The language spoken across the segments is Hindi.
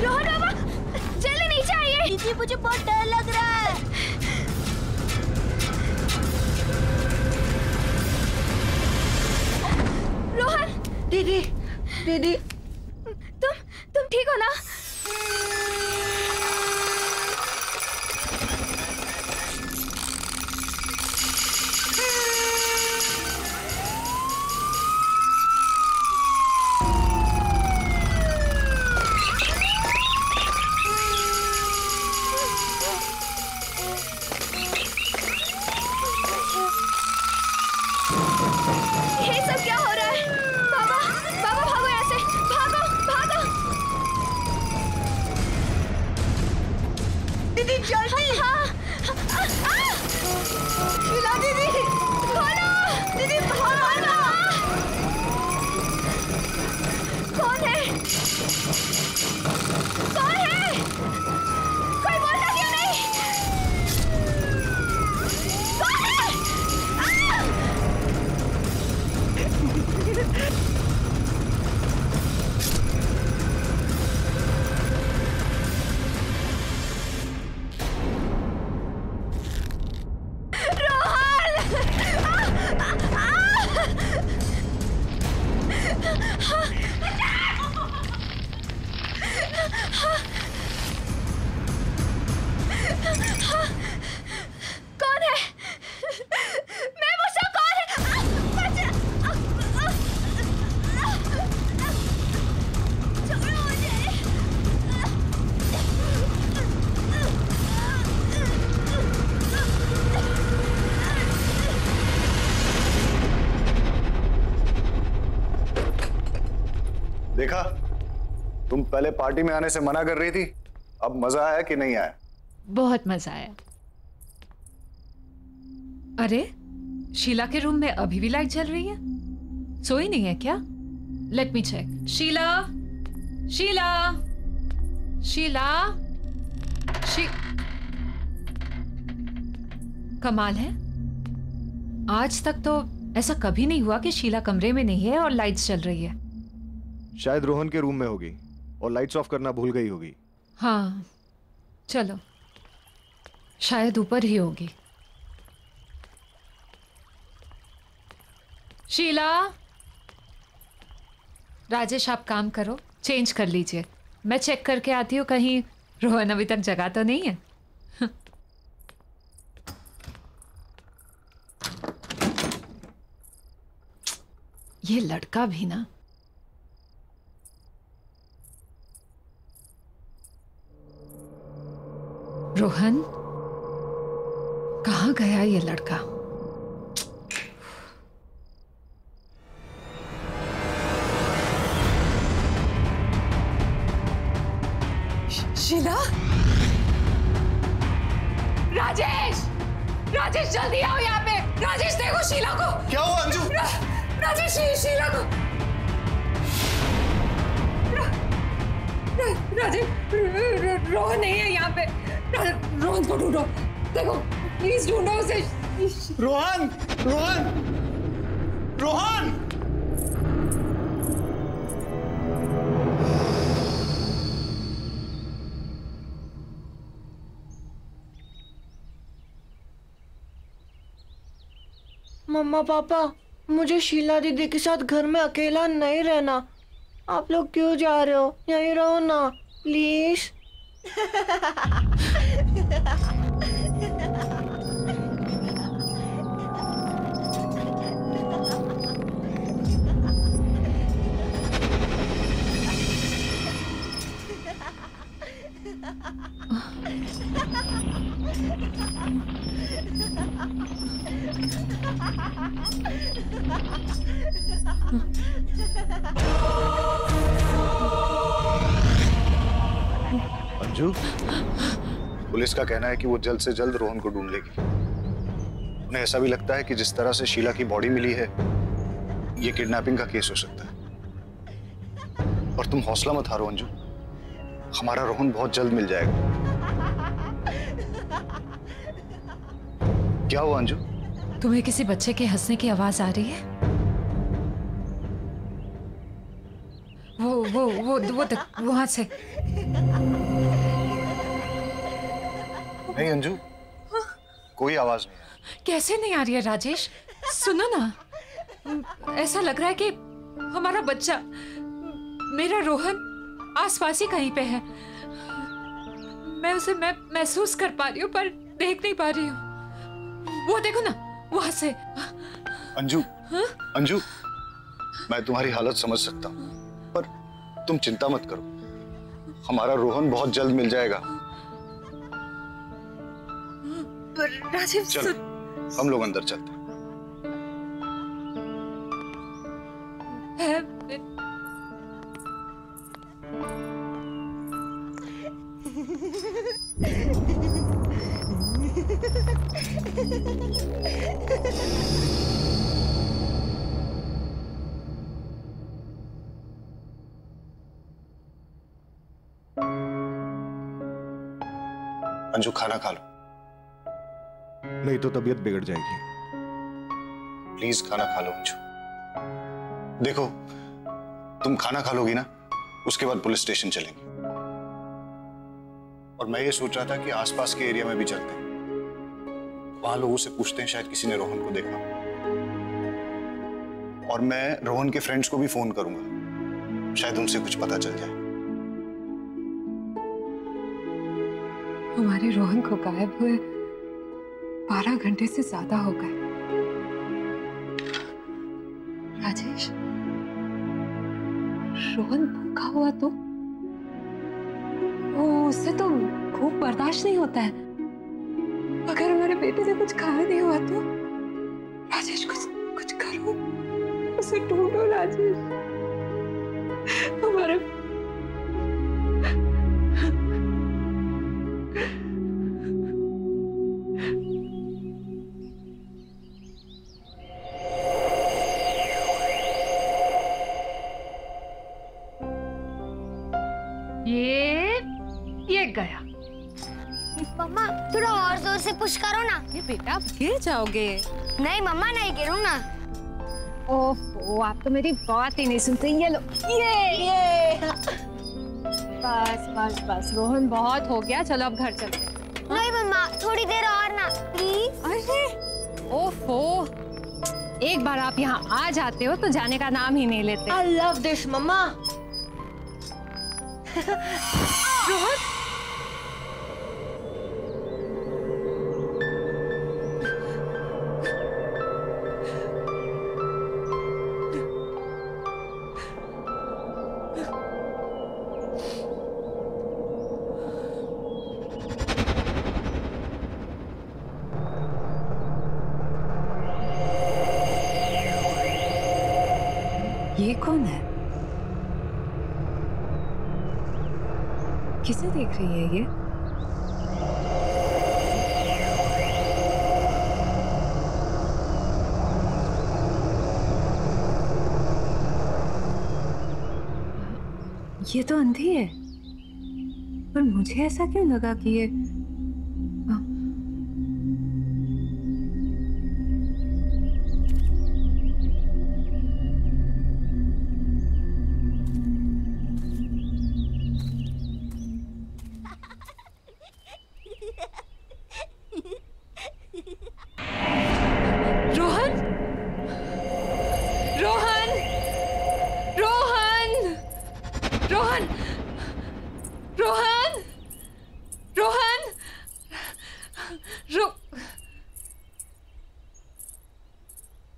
रोहन बाबा जल्दी नीचे आइए। दीदी मुझे बहुत डर लग रहा है। रोहन। दीदी दीदी तुम ठीक हो ना? देखा, तुम पहले पार्टी में आने से मना कर रही थी, अब मजा आया कि नहीं आया? बहुत मजा आया। अरे शीला के रूम में अभी भी लाइट जल रही है, सोई नहीं है क्या? Let me check. Sheela, Sheela, Sheela, कमाल है, आज तक तो ऐसा कभी नहीं हुआ कि शीला कमरे में नहीं है और लाइट्स जल रही है। शायद रोहन के रूम में होगी और लाइट्स ऑफ करना भूल गई होगी। हाँ चलो, शायद ऊपर ही होगी। शीला, राजेश आप काम करो, चेंज कर लीजिए, मैं चेक करके आती हूँ कहीं रोहन अभी तक जगा तो नहीं है। ये लड़का भी ना। रोहन, कहाँ गया ये लड़का? शीला, राजेश, राजेश जल्दी आओ यहाँ पे। राजेश देखो शीला को। क्या हुआ अंजू? राजेश शीला को। राजेश, रोहन नहीं है यहाँ पे। रोहन को ढूंढो, देखो प्लीज ढूंढो उसे। रोहन, रोहन, रोहन! मम्मा पापा, मुझे शीला दीदी के साथ घर में अकेला नहीं रहना। आप लोग क्यों जा रहे हो? यहीं रहो ना प्लीज। अंजू, पुलिस का कहना है कि वो जल्द से जल्द रोहन को ढूंढ लेगी। उन्हें ऐसा भी लगता है कि जिस तरह से शीला की बॉडी मिली है, ये किडनैपिंग का केस हो सकता है। और तुम हौसला मत हारो अंजू, हमारा रोहन बहुत जल्द मिल जाएगा। क्या हुआ अंजू? तुम्हें किसी बच्चे के हंसने की आवाज आ रही है? वो वहां से। नहीं अंजू, कोई आवाज नहीं है। कैसे नहीं आ रही है राजेश? सुनो ना, ऐसा लग रहा है कि हमारा बच्चा, मेरा रोहन आसपास ही कहीं पे है। मैं उसे महसूस कर पा रही हूँ पर देख नहीं पा रही हूँ। वो देखो ना, वहां से। अंजू, अंजू, मैं तुम्हारी हालत समझ सकता हूँ, पर तुम चिंता मत करो, हमारा रोहन बहुत जल्द मिल जाएगा। राजीव, चलो, हम लोग अंदर चलते हैं। अंजू, खाना खा लो। नहीं तो तबीयत बिगड़ जाएगी। प्लीज खाना खा लो अंजू। देखो, तुम खाना खा लोगी ना, उसके बाद पुलिस स्टेशन चलेंगे। और मैं ये सोच रहा था कि आसपास के एरिया में भी चलते हैं, वहां लोगों से पूछते हैं, शायद किसी ने रोहन को देखा। और मैं रोहन के फ्रेंड्स को भी फोन करूंगा, शायद उनसे कुछ पता चल जाए। हमारे रोहन को गायब हुए 12 घंटे से ज्यादा हो गए। राजेश, रोहन भूखा हुआ तो उससे तो भूख बर्दाश्त नहीं होता है। अगर हमारे बेटे से कुछ खाया नहीं हुआ तो राजेश, कुछ करो, उसे ढूंढो राजेश। हमारे ये गया। मम्मा थोड़ा और जोर से पुश करो ना। ये बेटा, गिर जाओगे। नहीं मम्मा, नहीं गिरूँ ना। ओफो, आप तो मेरी बात ही नहीं सुनते। ये लो, ये बस बस बस, रोहन बहुत हो गया, चलो अब घर चलते हैं। नहीं मम्मा, थोड़ी देर और ना प्लीज। अरे ओफो, एक बार आप यहाँ आ जाते हो तो जाने का नाम ही नहीं लेते। I love this, मम्मा। रोहन, ये कौन है? किसे देख रही है ये? ये तो अंधी है, पर मुझे ऐसा क्यों लगा कि ये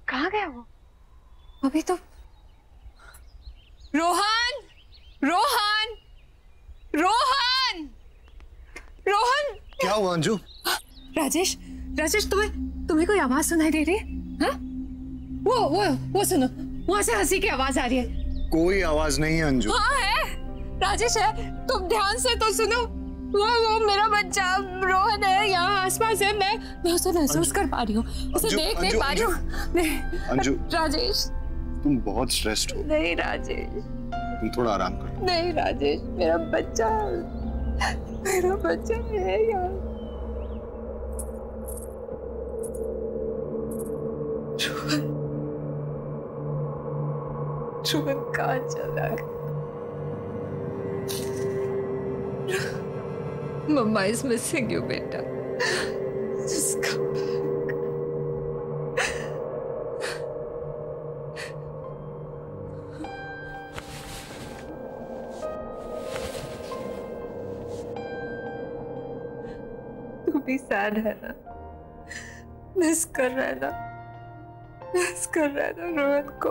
कहाँ गया वो? अभी तो रोहन, रोहन, रोहन, रोहन। क्या हुआ अंजू? राजेश, राजेश, तुम्हें कोई आवाज सुनाई दे रही है? हाँ? वो सुनो, वहां से हंसी की आवाज आ रही है। कोई आवाज नहीं है अंजू। हाँ है, राजेश है, तुम ध्यान से तो सुनो। वो मेरा बच्चा रोहन है, यहाँ आसपास है। मैं उसे महसूस कर पा रही हूँ, उसे देख नहीं पा रही हूँ। अंजू, राजेश, तुम बहुत स्ट्रेस्ड हो। नहीं राजेश, तुम थोड़ा आराम करो। नहीं राजेश, मेरा बच्चा है यार। रोहन कहाँ चला गया? मम्मा इज मिसिंग यू बेटा। तू भी सैड है ना, मिस कर रहा है ना, मिस कर रहा है ना रोहन को।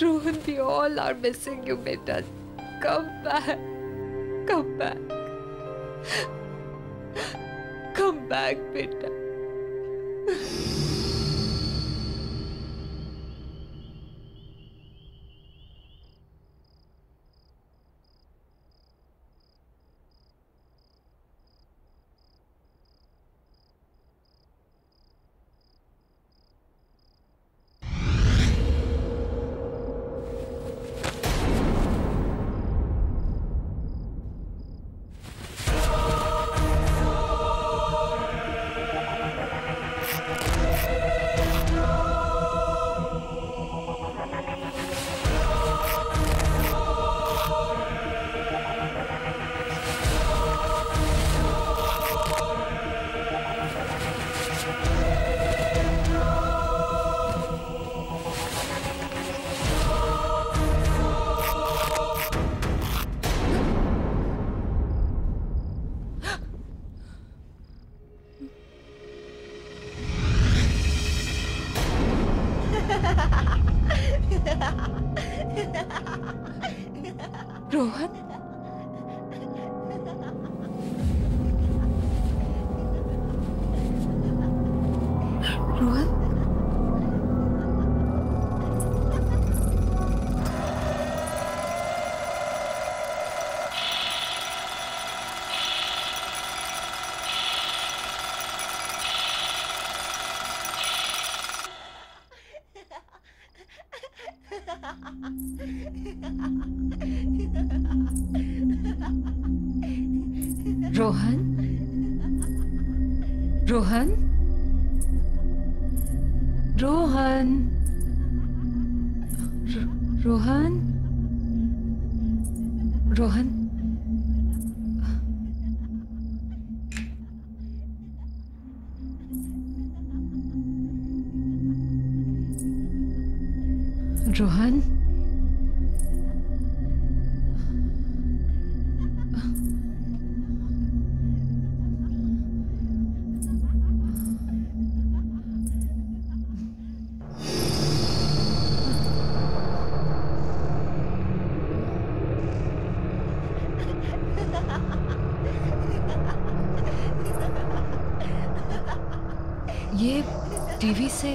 Rohan, we all are missing you बेटा। Come back, come back, come back बेटा। रोहन, रोहन, रोहन, रोहन, रोहन, रोहन, रोहन, रोहन, ये टीवी से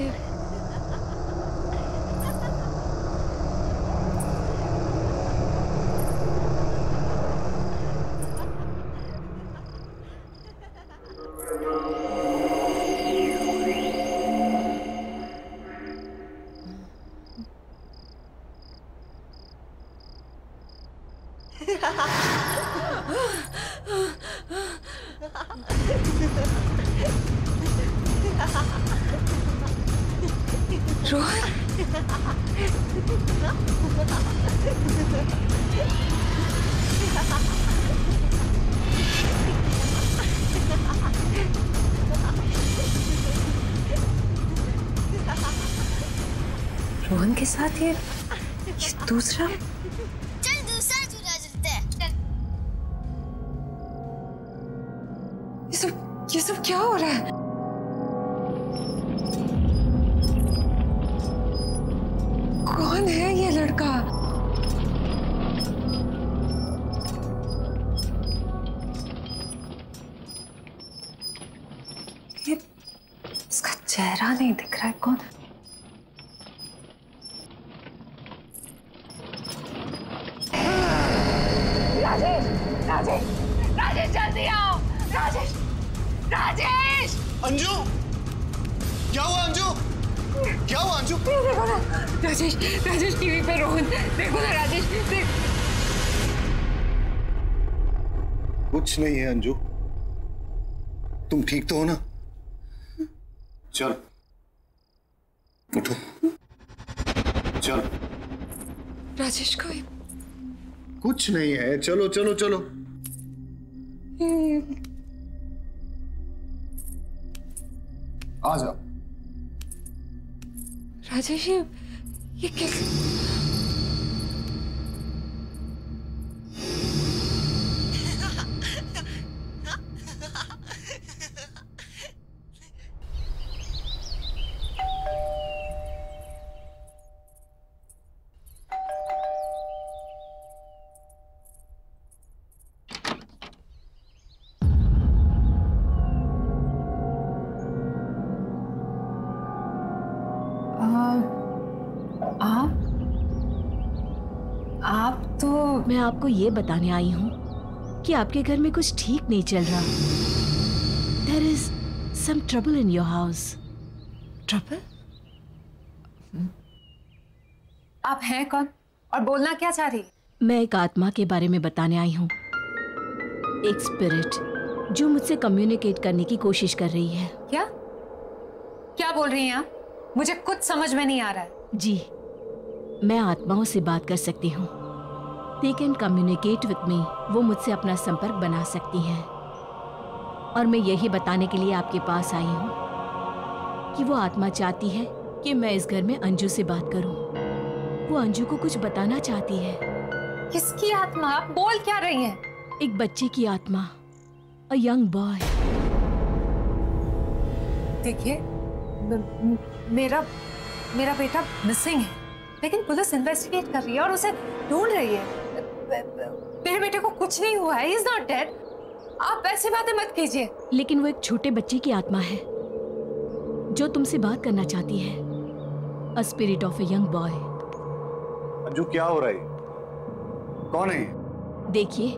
रोहन, रोहन के साथ ये दूसरा। चल दूसरा झूला झूलते हैं। ये सब क्या हो रहा है? कौन है ये लड़का? ये इसका चेहरा नहीं दिख रहा है, कौन है? राजेश, राजेश, राजेश जल्दी आओ! राजेश, राजेश! अंजू, क्या हुआ अंजू? क्या हुआ अंजू? देखो ना, राजेश, राजेश टीवी पे रोहन, देखो ना राजेश, देख। कुछ नहीं है अंजू, तुम ठीक तो हो ना? चल, उठो, चल। राजेश को कुछ नहीं है, चलो चलो चलो। आ जाओ। राजेश, ये कैसे? मैं आपको ये बताने आई हूँ कि आपके घर में कुछ ठीक नहीं चल रहा। There is some trouble in your house. Trouble? आप हैं कौन और बोलना क्या चाह रही? मैं एक आत्मा के बारे में बताने आई हूँ, एक स्पिरिट जो मुझसे कम्युनिकेट करने की कोशिश कर रही है। क्या क्या बोल रही हैं आप? मुझे कुछ समझ में नहीं आ रहा है। जी, मैं आत्माओं से बात कर सकती हूँ। They can communicate with me. वो मुझसे अपना संपर्क बना सकती हैं। और मैं यही बताने के लिए आपके पास आई हूँ कि वो आत्मा चाहती है कि मैं इस घर में अंजू से बात करूँ। वो अंजू को कुछ बताना चाहती है। किसकी आत्मा? आप बोल क्या रही हैं? एक बच्चे की आत्मा, a young boy. देखिए, मेरा बेटा मिसिंग है, लेकिन पुलिस इन्वेस्टिगेट कर रही है और उसे ढूंढ रही है। मेरे बेटे को कुछ नहीं हुआ है, he is not dead. आप ऐसी बातें मत कीजिए। लेकिन वो एक छोटे बच्चे की आत्मा है जो तुमसे बात करना चाहती है। A spirit of a young boy. Anju, क्या हो रहा है? कौन है? देखिए,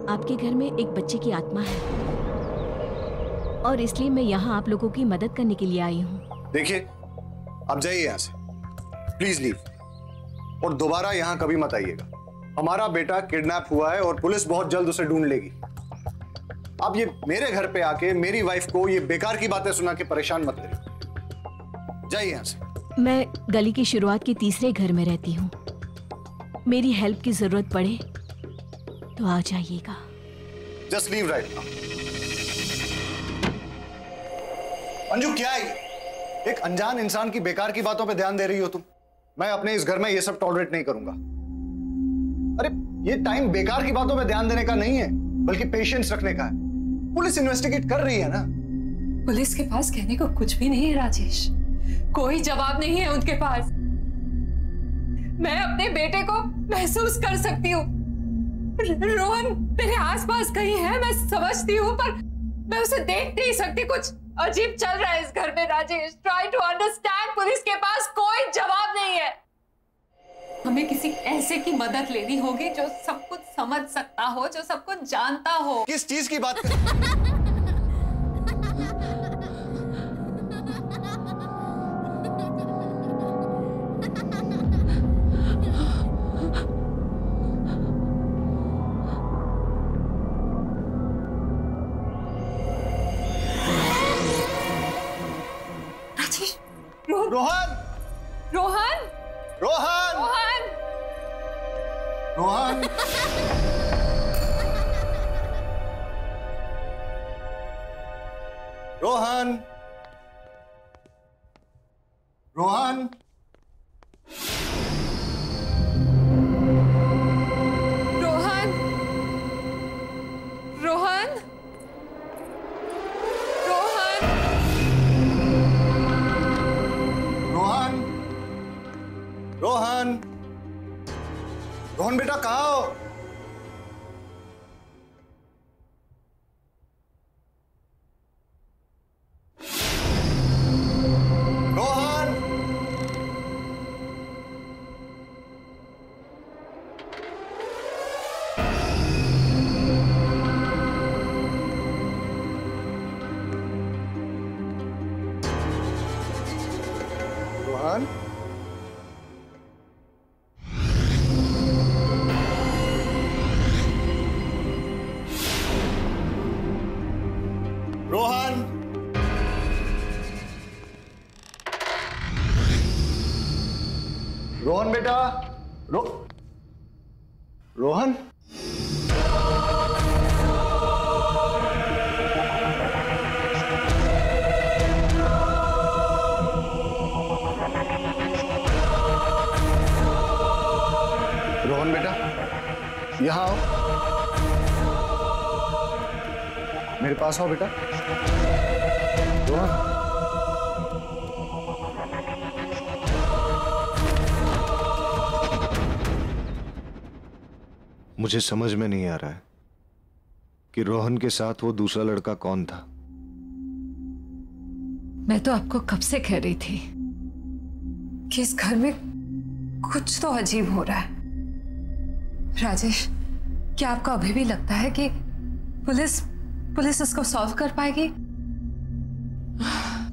आपके घर में एक बच्चे की आत्मा है और इसलिए मैं यहाँ आप लोगों की मदद करने के लिए आई हूँ। देखिए, आप जाइए यहाँ से, प्लीज लीव, और दोबारा यहाँ कभी मत आइएगा। हमारा बेटा किडनैप हुआ है और पुलिस बहुत जल्द उसे ढूंढ लेगी। आप ये मेरे घर पे आके मेरी वाइफ को ये बेकार की बातें सुना के परेशान मत करिए। जाइए यहाँ से। मैं गली की शुरुआत के तीसरे घर में रहती हूँ। मेरी हेल्प की जरूरत पड़े तो आ जाइएगा। Just leave right now. Anju, क्या है? एक अनजान इंसान की बेकार की बातों पे ध्यान दे रही हो तुम। मैं अपने इस घर में ये सब टॉलरेट नहीं करूंगा। अरे, ये टाइम बेकार की बातों पे ध्यान देने का नहीं है, बल्कि पेशेंस रखने का है। पुलिस इन्वेस्टिगेट कर रही है ना। पुलिस के पास कहने को कुछ भी नहीं है राजेश, कोई जवाब नहीं है उनके पास। मैं अपने बेटे को महसूस कर सकती हूँ। रोहन मेरे आसपास कहीं है, मैं समझती हूँ, पर मैं उसे देख नहीं सकती। कुछ अजीब चल रहा है इस घर में Rajesh. Try to understand. Police के पास कोई जवाब नहीं है। हमें किसी ऐसे की मदद लेनी होगी जो सब कुछ समझ सकता हो, जो सब कुछ जानता हो। किस चीज की बात कर? रोहन! रोहन! रोहन! रोहन! रोहन! रोहन! रोहन! रोहन! रोहन! रोहन! रोहन! रोहन बेटा, कहाँ हो? रोहन! रोहन? रोहन! रोहन बेटा, रोहन? रोहन बेटा, यहाँ आओ, मेरे पास आओ बेटा। रोहन, मुझे समझ में नहीं आ रहा है कि रोहन के साथ वो दूसरा लड़का कौन था। मैं तो आपको कब से कह रही थी कि इस घर में कुछ तो अजीब हो रहा है, राजेश, क्या आपको अभी भी लगता है कि पुलिस इसको सॉल्व कर पाएगी?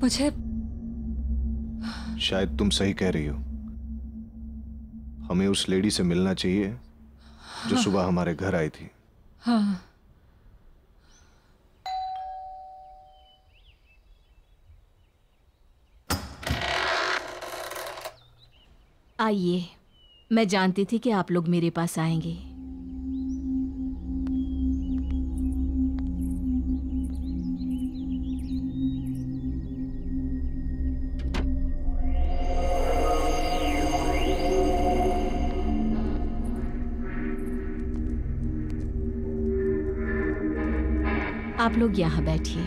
मुझे शायद तुम सही कह रही हो। हमें उस लेडी से मिलना चाहिए जो सुबह हमारे घर आई थी। हाँ। आइए, मैं जानती थी कि आप लोग मेरे पास आएंगे। आप लोग यहाँ बैठिए।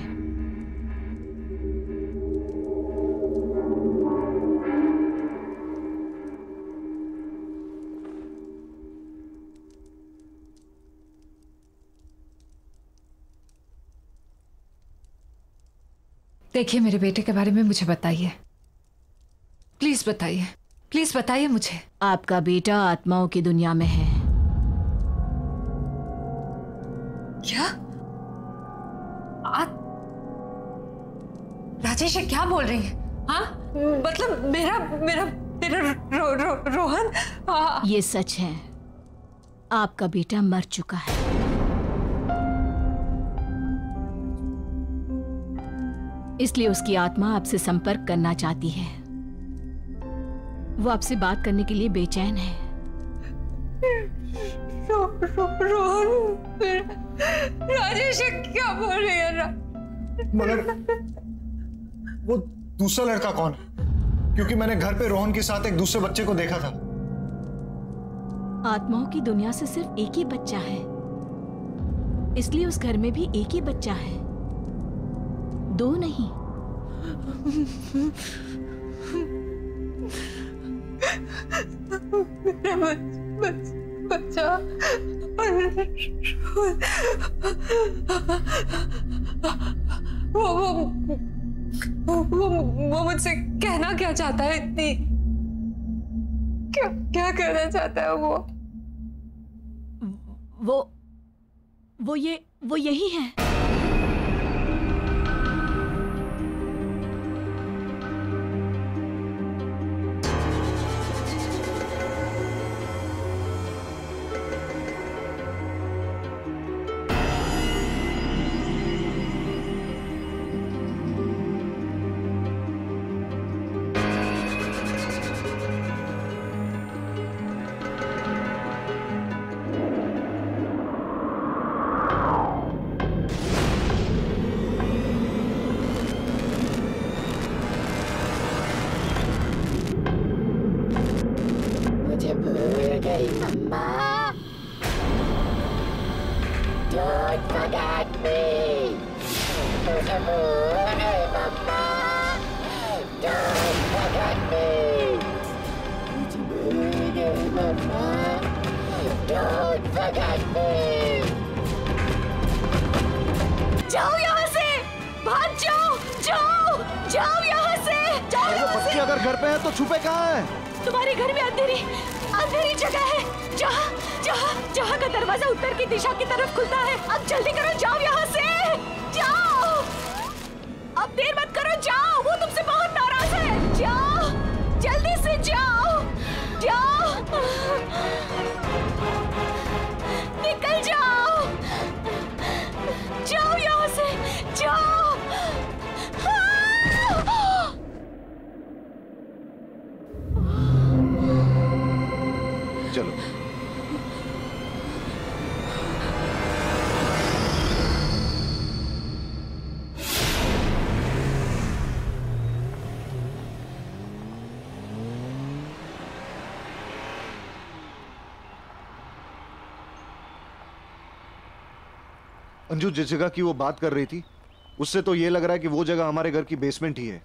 देखिए, मेरे बेटे के बारे में मुझे बताइए, प्लीज बताइए, प्लीज बताइए मुझे। आपका बेटा आत्माओं की दुनिया में है। क्या? राजेश, ये क्या बोल रही है? हाँ, मतलब तेरा रोहन? ये सच है, आपका बेटा मर चुका है। इसलिए उसकी आत्मा आपसे संपर्क करना चाहती है। वो आपसे बात करने के लिए बेचैन है। रोहन, राजेश क्या बोल रही है? मगर वो दूसरा लड़का कौन है? क्योंकि मैंने घर पे रोहन के साथ एक दूसरे बच्चे को देखा था। आत्माओं की दुनिया से सिर्फ एक ही बच्चा है, इसलिए उस घर में भी एक ही बच्चा है, दो नहीं। बच्चा वो मुझसे कहना क्या चाहता है? इतनी क्या कहना चाहता है वो यही है। जाओ यहाँ से, भाग जाओ, जाओ यहाँ से, जाओ यहाँ से। बच्चे अगर घर पे हैं तो छुपे कहाँ हैं? तुम्हारे घर में अंधेरी जगह है, जहाँ का दरवाजा उत्तर की दिशा की तरफ खुलता है। अब जल्दी करो, जाओ यहाँ से, जाओ। अब देर मत करो, जाओ, वो तुमसे बहुत नाराज है। जाओ, जल्दी से जाओ, निकल जाओ, जाओ यहाँ से, जाओ। चलो। अंजू, जिस जगह की वो बात कर रही थी उससे तो ये लग रहा है कि वो जगह हमारे घर की बेसमेंट ही है।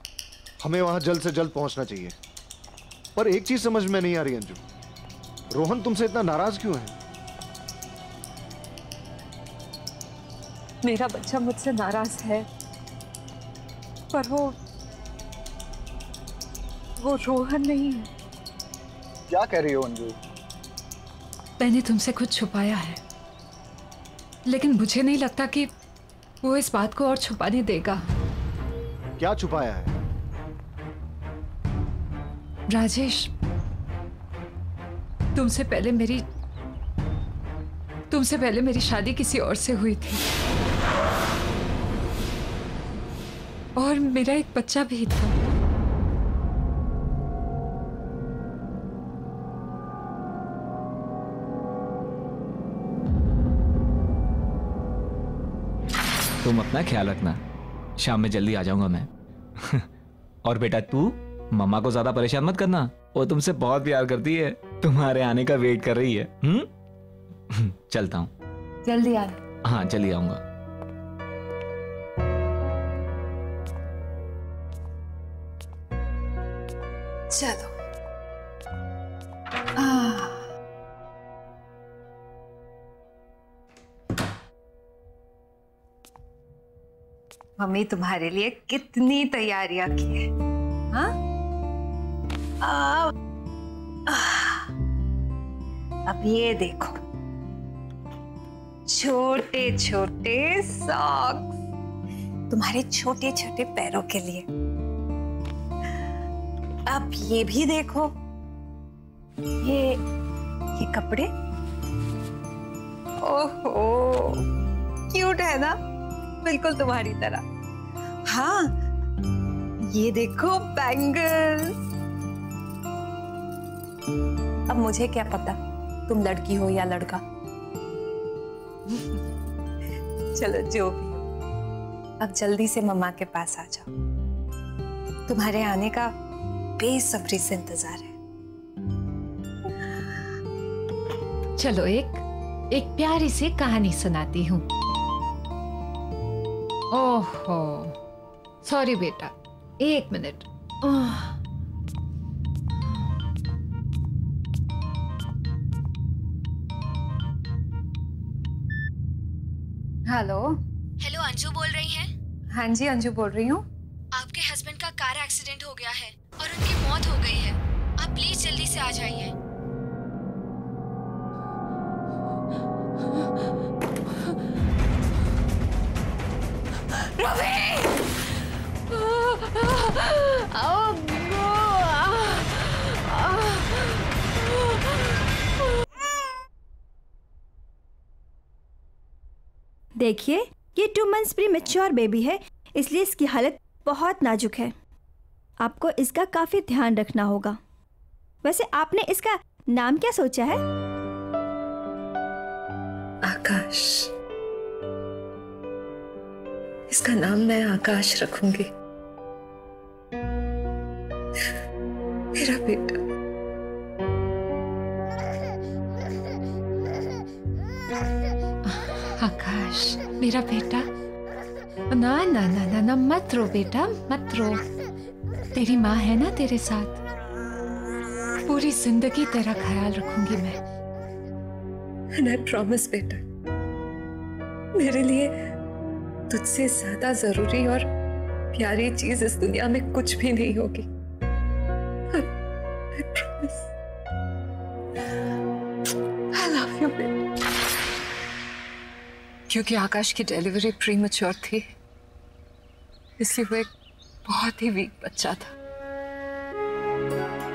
हमें वहां जल्द से जल्द पहुंचना चाहिए। पर एक चीज समझ में नहीं आ रही अंजू, रोहन तुमसे इतना नाराज क्यों है? मेरा बच्चा मुझसे नाराज है, पर वो रोहन नहीं है। क्या कह रही हो अंजू? मैंने तुमसे कुछ छुपाया है, लेकिन मुझे नहीं लगता कि वो इस बात को और छुपाने देगा। क्या छुपाया है? राजेश, तुमसे पहले मेरी शादी किसी और से हुई थी और मेरा एक बच्चा भी था। तुम अपना ख्याल रखना, शाम में जल्दी आ जाऊंगा मैं। और बेटा तू मम्मा को ज्यादा परेशान मत करना, वो तुमसे बहुत प्यार करती है, तुम्हारे आने का वेट कर रही है। चलता हूँ। जल्दी आना। हाँ जल्दी आऊंगा। चलो। मम्मी तुम्हारे लिए कितनी तैयारियां की है। हाँ? अब ये देखो, छोटे छोटे सॉक्स तुम्हारे छोटे छोटे पैरों के लिए। अब ये भी देखो, ये कपड़े। ओहो, क्यूट है ना, बिल्कुल तुम्हारी तरह। हाँ, ये देखो बैंगल्स। अब मुझे क्या पता तुम लड़की हो या लड़का। चलो जो भी हो, अब जल्दी से मम्मा के पास आ जाओ। तुम्हारे आने का बेसब्री से इंतजार है। चलो एक प्यारी सी कहानी सुनाती हूँ। ओहो, सॉरी बेटा, 1 मिनट। हेलो। हेलो, अंजू बोल रही हैं? हाँ जी, अंजू बोल रही हूँ। आपके हस्बैंड का कार एक्सीडेंट हो गया है और उनकी मौत हो गई है। आप प्लीज जल्दी से आ जाइए। देखिए, ये 2 मंथ्स प्रीमैच्योर बेबी है, इसलिए इसकी हालत बहुत नाजुक है। आपको इसका काफी ध्यान रखना होगा। वैसे आपने इसका नाम क्या सोचा है? आकाश। इसका नाम मैं आकाश रखूंगी। मेरा बेटा। आकाश, मेरा बेटा। ना ना ना ना ना, मत रो बेटा, मत रो। तेरी माँ है ना तेरे साथ, पूरी जिंदगी तेरा ख्याल रखूंगी मैं। And I promise बेटा, मेरे लिए तुझसे ज्यादा जरूरी और प्यारी चीज इस दुनिया में कुछ भी नहीं होगी। I promise. I love you बेटा। क्योंकि आकाश की डिलीवरी प्रीमैच्योर थी, इसलिए वो एक बहुत ही वीक बच्चा था।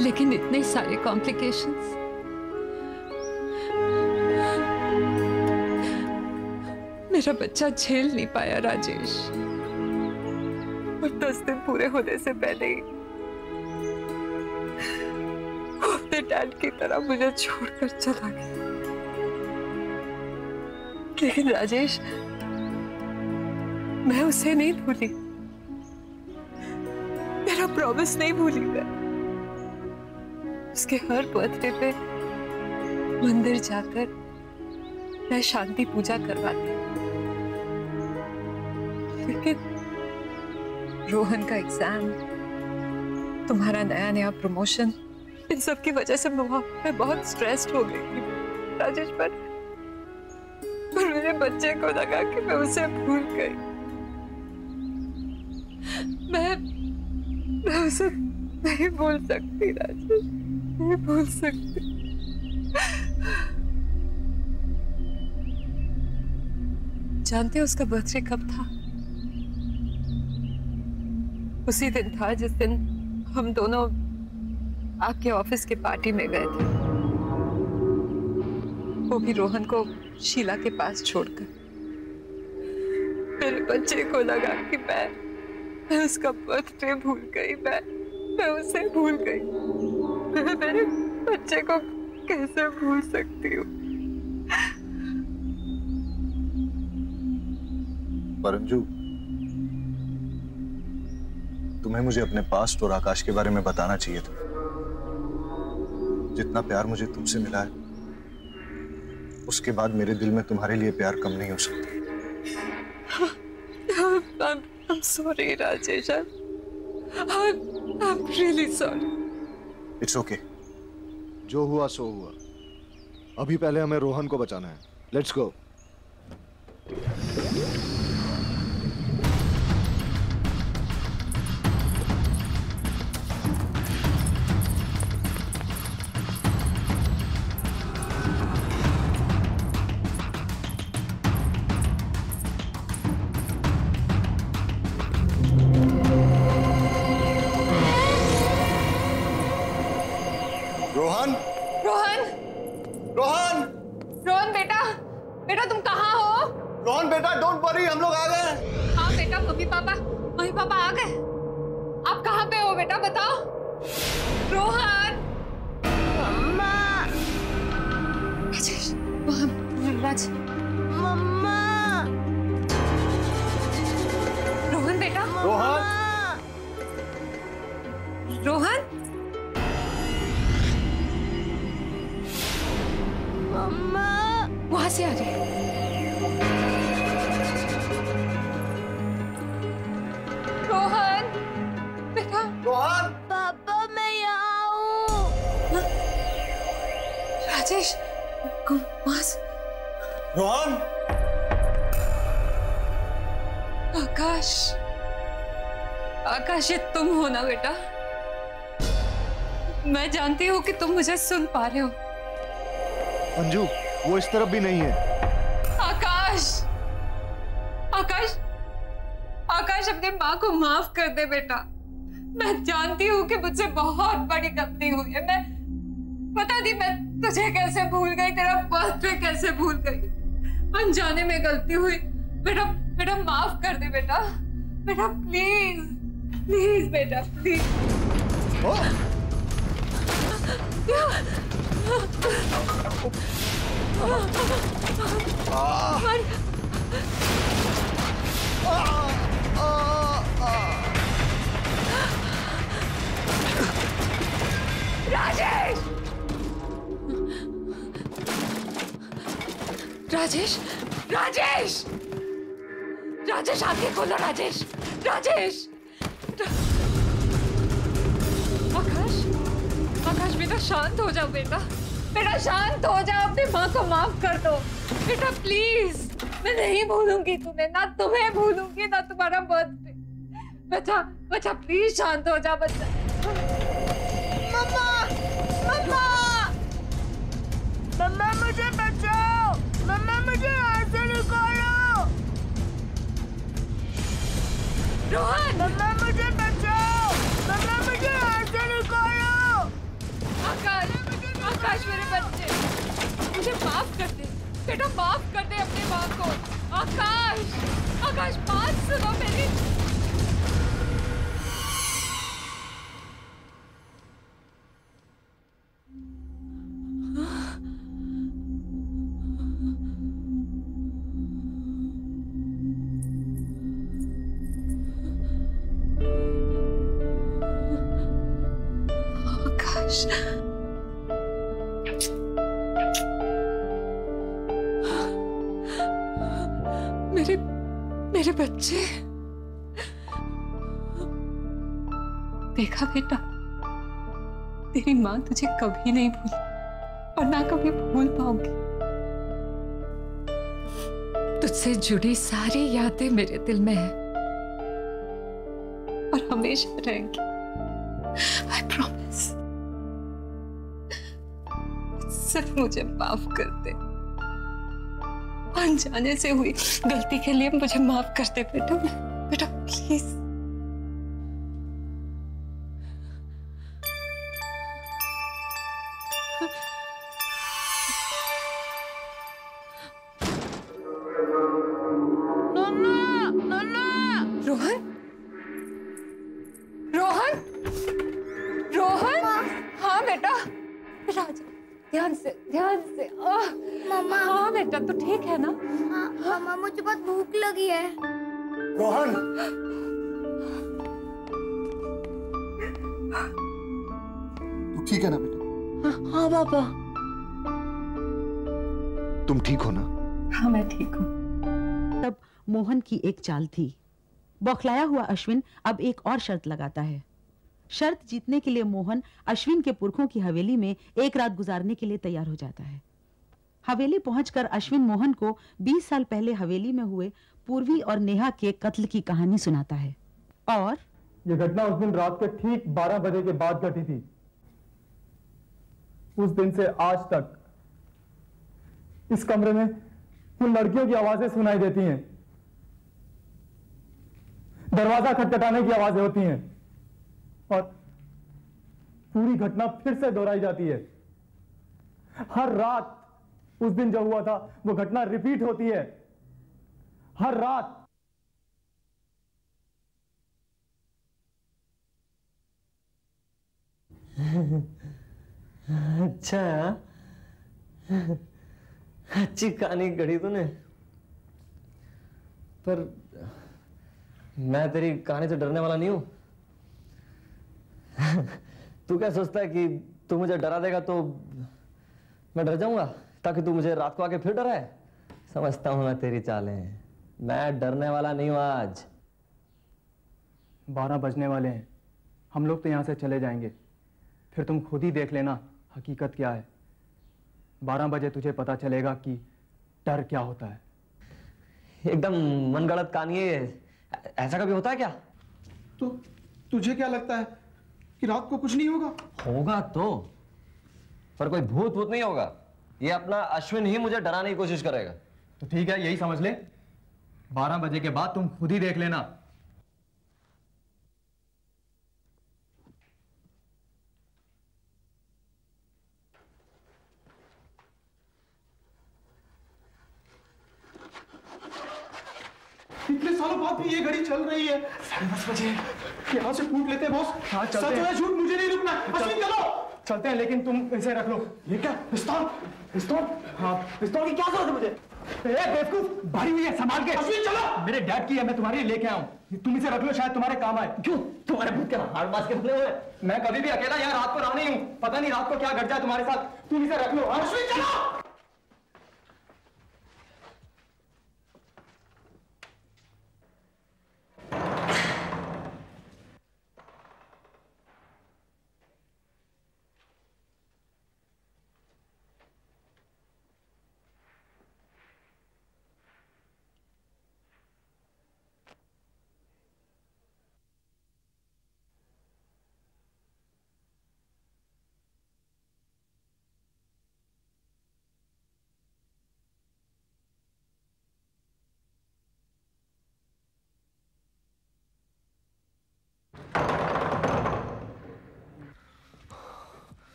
लेकिन इतने सारे कॉम्प्लिकेशंस। मेरा बच्चा झेल नहीं पाया राजेश, और 10 दिन पूरे होने से पहले ही वो अपने डैड की तरह मुझे छोड़कर चला गया। लेकिन राजेश, मैं उसे नहीं भूली, मेरा प्रॉमिस नहीं भूली। मैं उसके हर बर्थडे पे मंदिर जाकर मैं शांति पूजा करवाती। लेकिन रोहन का एग्जाम, तुम्हारा नया प्रमोशन, इन सब की वजह से मैं बहुत स्ट्रेस्ड हो गई थी राजेश। पर मेरे बच्चे को लगा कि मैं उसे भूल गई। मैं उसे नहीं भूल सकती राजेश, नहीं भूल सकती। जानते हो उसका बर्थडे कब था? उसी दिन था जिस दिन हम दोनों आपके ऑफिस के पार्टी में गए थे, वो भी रोहन को शीला के पास छोड़कर। मेरे बच्चे को लगा कि मैं उसका बर्थडे भूल गई, मैं उसे भूल गई। मैं मेरे बच्चे को कैसे भूल सकती हूँ? परंजू, तुम्हें मुझे अपने पास्ट और आकाश के बारे में बताना चाहिए था। जितना प्यार मुझे तुमसे मिला है, उसके बाद मेरे दिल में तुम्हारे लिए प्यार कम नहीं हो सकता। I'm sorry, Rajesh. I'm really sorry. It's okay. जो हुआ सो हुआ। अभी पहले हमें रोहन को बचाना है। Let's go. रोहन, रोहन, रोहन, रोहन बेटा, बेटा तुम कहाँ हो? रोहन बेटा, डोंट वरी, हम लोग आ गए। हाँ बेटा, मम्मी पापा आ गए। आप कहाँ पे हो बेटा, बताओ। रोहन, मम्मा, राजेश, राज, मम्मा, रोहन बेटा, रोहन, रोहन, मम्मा, वहां से आ रही है। रोहन बेटा, रोहन, पापा मैं यहाँ हूँ। राजेश, रोहन, आकाश, आकाश ये तुम हो ना बेटा? मैं जानती हूँ कि तुम मुझे सुन पा रहे हो। अंजू, वो इस तरफ भी नहीं है। आकाश, आकाश, आकाश अपनी माँ को माफ कर दे बेटा। मैं जानती हूँ कि मुझसे बहुत बड़ी गलती हुई है। मैं पता नहीं मैं तुझे कैसे भूल गई, तेरा बर्थडे कैसे भूल गई। अनजाने में गलती हुई बेटा, बेटा माफ कर दे बेटा, बेटा प्लीज, प्लीज बेटा प्लीज। राजेश, राजेश, राजेश, राजेश आंखें खोलो राजेश, राजेश। आकाश, आकाश बेटा शांत हो जाओ बेटा, बेटा शांत हो जाओ, अपनी माँ को माफ कर दो बेटा प्लीज। मैं नहीं भूलूंगी तुम्हें, ना तुम्हें भूलूंगी ना तुम्हारा बर्थडे। बच्चा, बच्चा प्लीज शांत हो जा बच्चा। मम्मा, मम्मा, मम्मा मुझे बचाओ, मम्मा मुझे यहाँ से निकालो। रोहन, मम्मा मुझे बचाओ, मम्मा मुझे यहाँ से निकालो। आकाश, आकाश मेरे बच्चे, मुझे माफ कर दे बेटा, माफ कर दे अपनी माँ को। आकाश, आकाश बात सुनो मेरी। आकाश, मेरे बच्चे। देखा बेटा, तेरी माँ तुझे कभी नहीं भूली और ना कभी भूल पाऊंगी। तुझसे जुड़ी सारी यादें मेरे दिल में है और हमेशा रहेंगी। I promise। सिर्फ मुझे माफ कर दे, अनजाने से हुई गलती के लिए मुझे माफ कर दे बेटा, बेटा प्लीज। रोहन, रोहन, रोहन, हाँ बेटा, राजा ध्यान से, ध्यान से। मम्मा। हाँ बेटा, तो ठीक है ना? हाँ मम्मा, मुझे बहुत भूख लगी है। रोहन, तू ठीक है ना बेटा? हाँ पापा। तुम ठीक हो ना? हाँ मैं ठीक हूँ। तब मोहन की एक चाल थी। बौखलाया हुआ अश्विन अब एक और शर्त लगाता है। शर्त जीतने के लिए मोहन अश्विन के पुरखों की हवेली में एक रात गुजारने के लिए तैयार हो जाता है। हवेली पहुंचकर अश्विन मोहन को 20 साल पहले हवेली में हुए पूर्वी और नेहा के कत्ल की कहानी सुनाता है। और यह घटना उस दिन रात के ठीक 12 बजे के बाद घटी थी। उस दिन से आज तक इस कमरे में उन लड़कियों की आवाजें सुनाई देती हैं, दरवाजा खटखटाने की आवाजें होती हैं और पूरी घटना फिर से दोहराई जाती है। हर रात उस दिन जो हुआ था वो घटना रिपीट होती है, हर रात। अच्छा, अच्छी कहानी गढ़ी तूने, पर मैं तेरी कहानी से डरने वाला नहीं हूं। तू क्या सोचता है कि तू मुझे डरा देगा तो मैं डर जाऊंगा ताकि तू मुझे रात को आके फिर डराए? समझता हूं मैं तेरी चालें, मैं डरने वाला नहीं हूं। आज 12 बजने वाले हैं, हम लोग तो यहां से चले जाएंगे, फिर तुम खुद ही देख लेना हकीकत क्या है। 12 बजे तुझे पता चलेगा कि डर क्या होता है। एकदम मनगढ़ंत कहानी है, ऐसा कभी होता है क्या? तो तुझे क्या लगता है कि रात को कुछ नहीं होगा? होगा तो, पर कोई भूत भूत नहीं होगा। ये अपना अश्विन ही मुझे डराने की कोशिश करेगा। तो ठीक है, यही समझ ले, 12 बजे के बाद तुम खुद ही देख लेना। इतने सालों बाद भी ये घड़ी चल रही है। 10:30 बजे यहाँ से फूट लेते हैं बॉस। हाँ चलते हैं। झूठ मुझे नहीं रुकना। अश्विन चलो। चलते हैं, लेकिन तुम इसे रख लो। ये क्या? पिस्तौल? पिस्तौल? हाँ, पिस्तौल की क्या जरूरत है मुझे? बेवकूफ, भारी हुई है, संभाल के। अश्विन चलो। मेरे डैड की है, मैं तुम्हारे लिए लेके आऊं। तुम इसे रख लो, शायद तुम्हारे काम आए। क्यों? तुम्हारे भूत के हाथ बाज के बने हुए? मैं कभी भी अकेला यहाँ रात को रहा नहीं हूँ, पता नहीं रात को क्या घट जाए तुम्हारे साथ। तुम इसे रख लो। अश्विन चलो।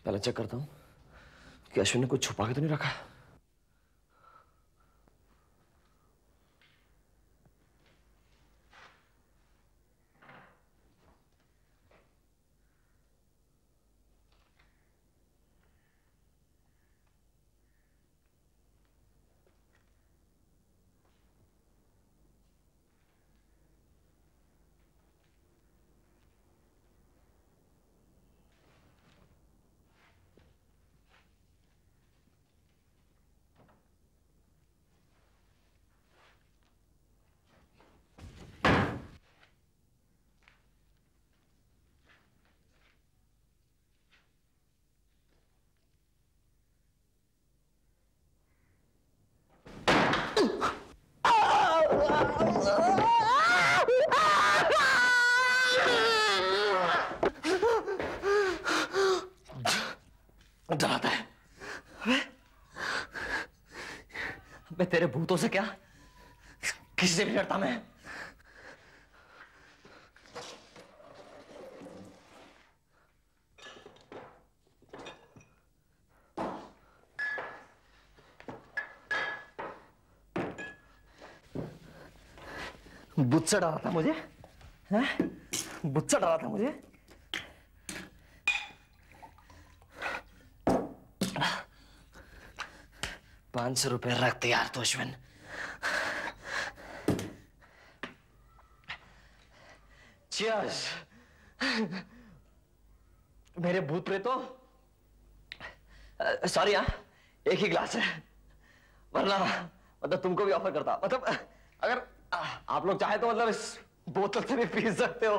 पहले चेक करता हूं कि अश्विन ने कुछ छुपा के तो नहीं रखा। डराता है। तेरे भूतों से क्या, किसी से भी डरता मैं? बुच्चा डरा था मुझे, हैं? बुच्चा डरा था मुझे। ₹500 रखते यार तो अश्विन। Cheers! मेरे भूत प्रेतों, सॉरी हाँ, एक ही ग्लास है, वरना मतलब तुमको भी ऑफर करता। मतलब अगर आप लोग चाहे तो मतलब इस बोतल से भी पी सकते हो।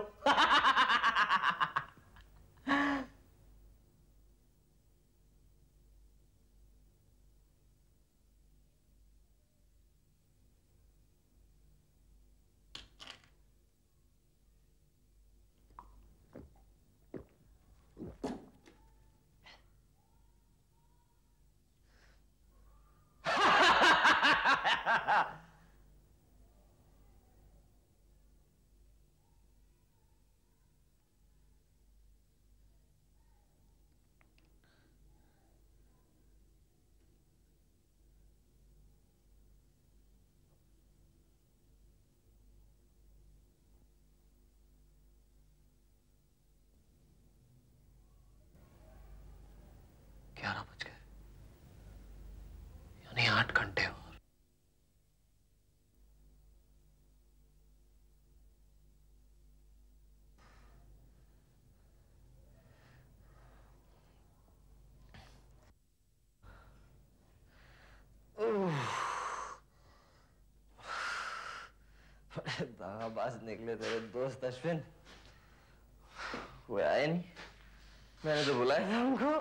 यानी 8 घंटे और। दागाबाज निकले तेरे दोस्त अश्विन, कोई आया नहीं। मैंने तो बुलाया था उनको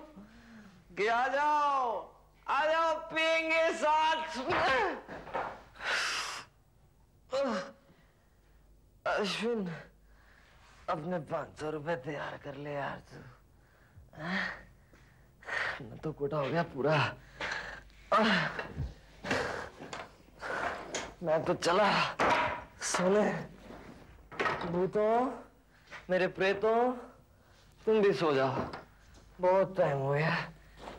कि आ जाओ पियेंगे साथ में। अश्विन अपने 500 रुपए तैयार कर ले यार तू, मैं तो कोटा हो गया पूरा। मैं तो चला सोने। भूतों, मेरे प्रेतों, तुम भी सो जाओ, बहुत टाइम हो गया,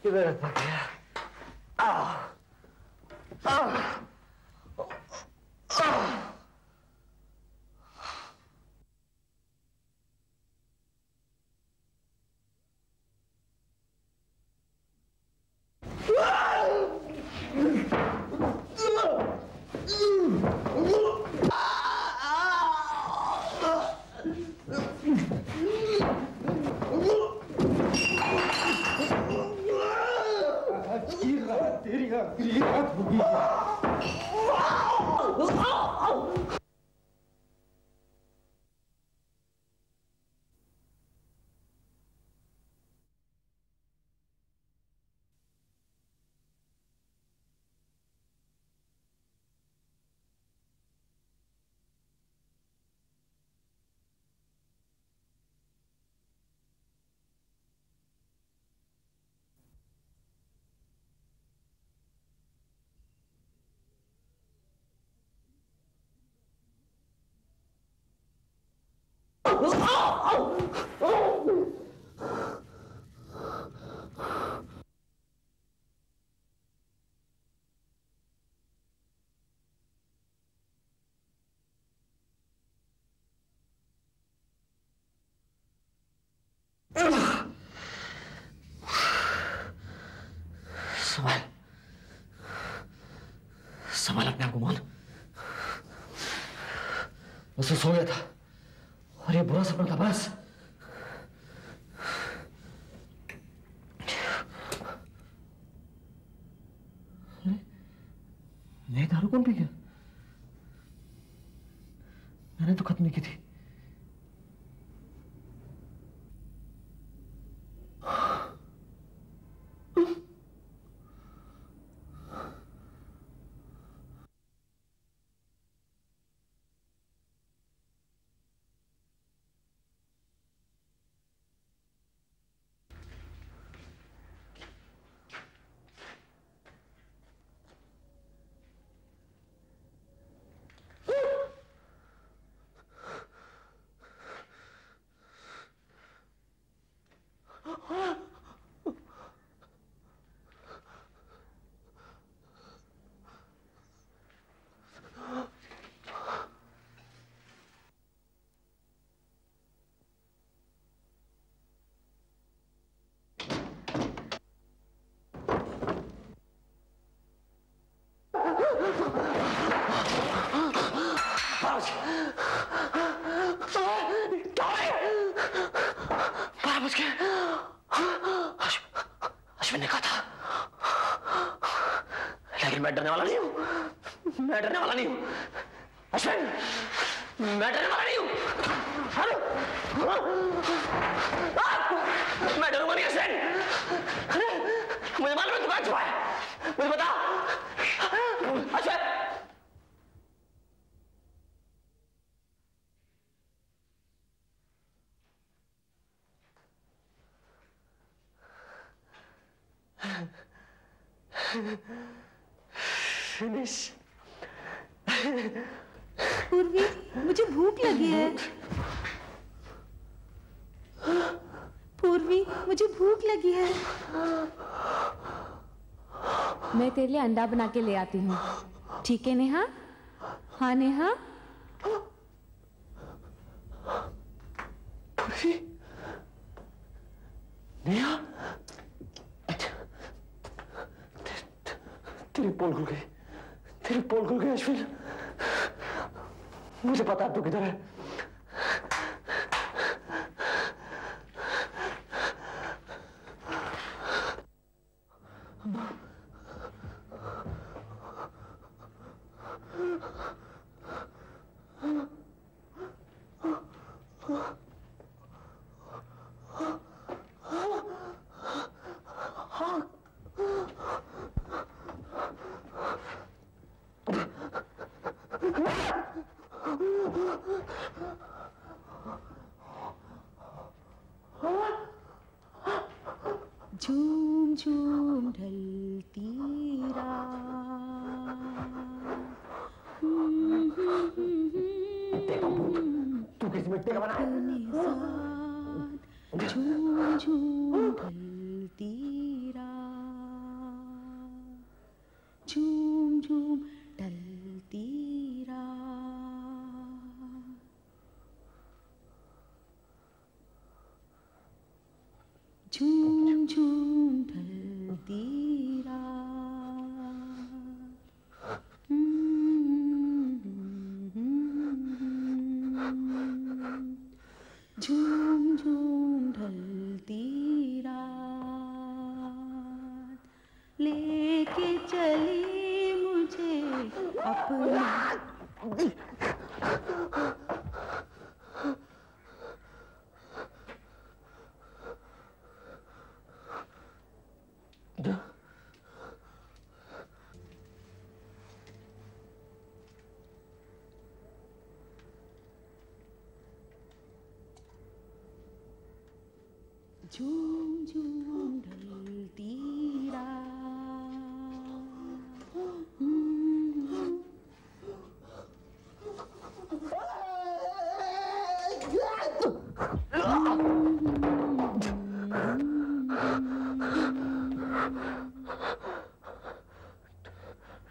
किधर थक गया। तेरी आखिरी रात होगी। संभाल अपने आप को मोहन, बस वो सो गया था और ये बुरा सपना था बस। नहीं, दारू कौन पी गया? मैंने तो खत्म नहीं की थी। 12 बज गए। अश्विन ने कहा था, लेकिन मैं डरने वाला नहीं हूं। मैं डरने वाला नहीं हूं अश्विन, मैं डरने वाला नहीं हूं। मैं डरूंगा नहीं अश्विन। मुझे मालूम है तू कहां छुपा है, मुझे बता अश्विन। फिनिश। पूर्वी, मुझे भूख लगी है। पूर्वी, मुझे भूख लगी है। मैं तेरे लिए अंडा बना के ले आती हूँ, ठीक है नेहा? हाँ नेहा? पूर्वी, नेहा, तेरी पोल खुल गई, तेरी पोल खुल गई अश्विन। मुझे पता है तू किधर है। झूम झूम ढलती रात, तू किस मिट्टी का बना है? झूम झूम ढलती रात, झूम झूम ढलती रात, झूम झूम ढलती रात, झूम झूम ढलती रात, लेके चली मुझे अपना। झूम झूम ढलती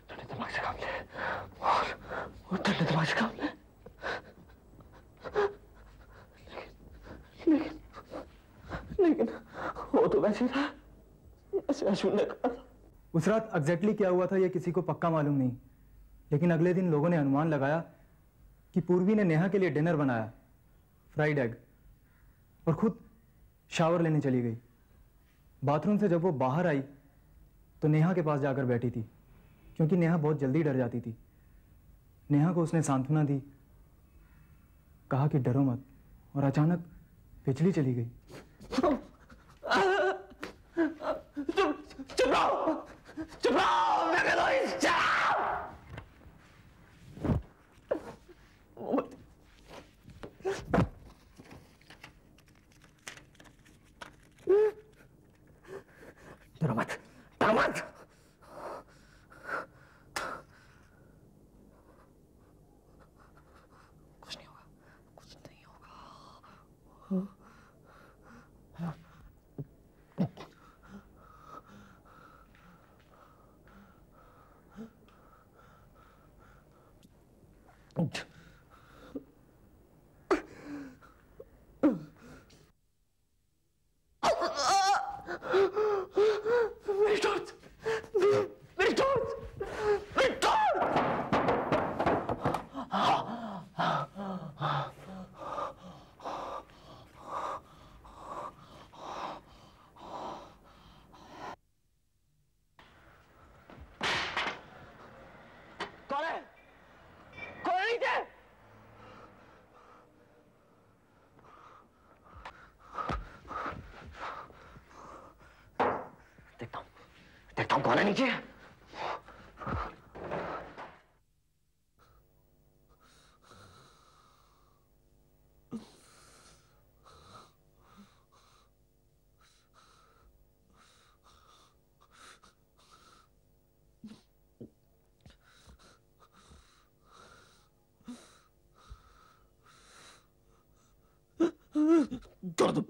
ठंडे दिमाग से काम ले और ठंडे दिमाग से काम ले। लेकिन वो तो वैसे था जैसे अश्विन ने कहा था। उस रात एग्जैक्टली क्या हुआ था ये किसी को पक्का मालूम नहीं, लेकिन अगले दिन लोगों ने अनुमान लगाया कि पूर्वी ने नेहा के लिए डिनर बनाया, फ्राइड एग, और खुद शावर लेने चली गई। बाथरूम से जब वो बाहर आई तो नेहा के पास जाकर बैठी थी, क्योंकि नेहा बहुत जल्दी डर जाती थी। नेहा को उसने सांत्वना दी, कहा कि डरो मत, और अचानक बिजली चली गई। चुप रहो, चुप रहो, मैं कह रहा हूं, डरो मत, डरो मत। कुछ नहीं होगा, कुछ नहीं होगा। मेरी टॉर्च, मेरी टॉर्च, मेरी टॉर्च। नीचे। कर दो।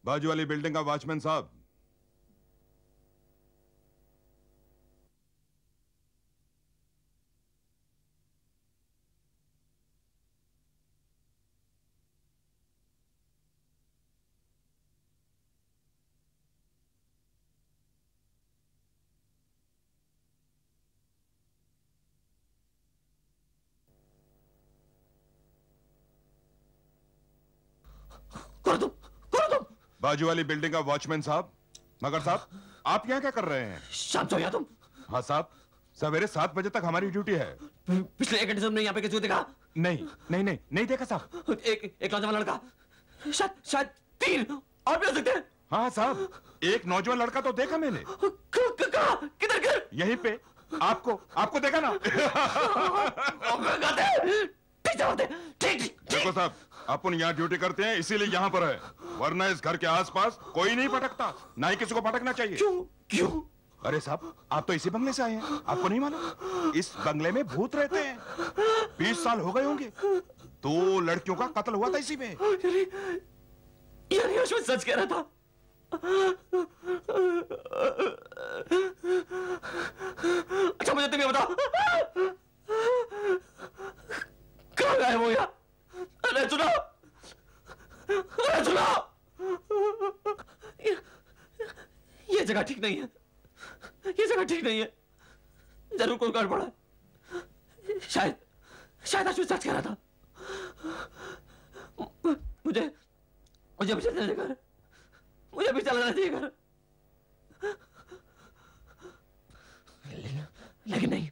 बाजू वाली बिल्डिंग का वॉचमैन साहब, बाजू वाली बिल्डिंग का वॉचमैन साहब। मगर साहब, आप यहाँ क्या कर रहे हैं? शांत हो गया तुम। हाँ साहब, सवेरे 7 बजे तक हमारी ड्यूटी है। पिछले 1 घंटे से हमने यहाँ पे किसी को देखा? नहीं देखा साहब। एक नौजवान लड़का, शायद 3 और भी हो सकते हैं। हाँ साहब, एक नौजवान लड़का तो देखा मैंने। किधर? यहीं पे। आपको देखा ना। देखो साहब, अपन यहाँ ड्यूटी करते हैं इसीलिए यहाँ पर है, वरना इस घर के आसपास कोई नहीं भटकता, ना ही किसी को भटकना चाहिए। क्यों? अरे साहब, आप तो इसी बंगले से आए हैं, आपको नहीं मालूम? इस बंगले में भूत रहते हैं। 20 साल हो गए होंगे। 2 लड़कियों का कत्ल हुआ था इसी में। यानी अश्विन सच कह रहा था। अच्छा मुझे तुम ये बताओ, कहाँ गए वो यार? अरे सुनो, ये जगह ठीक नहीं है, ये जगह ठीक नहीं है। जरूर कोई गड़बड़ है। शायद अश्विन सच कह रहा था। मुझे भी चलना चाहिए घर, मुझे भी चलना चाहिए घर। लेकिन नहीं,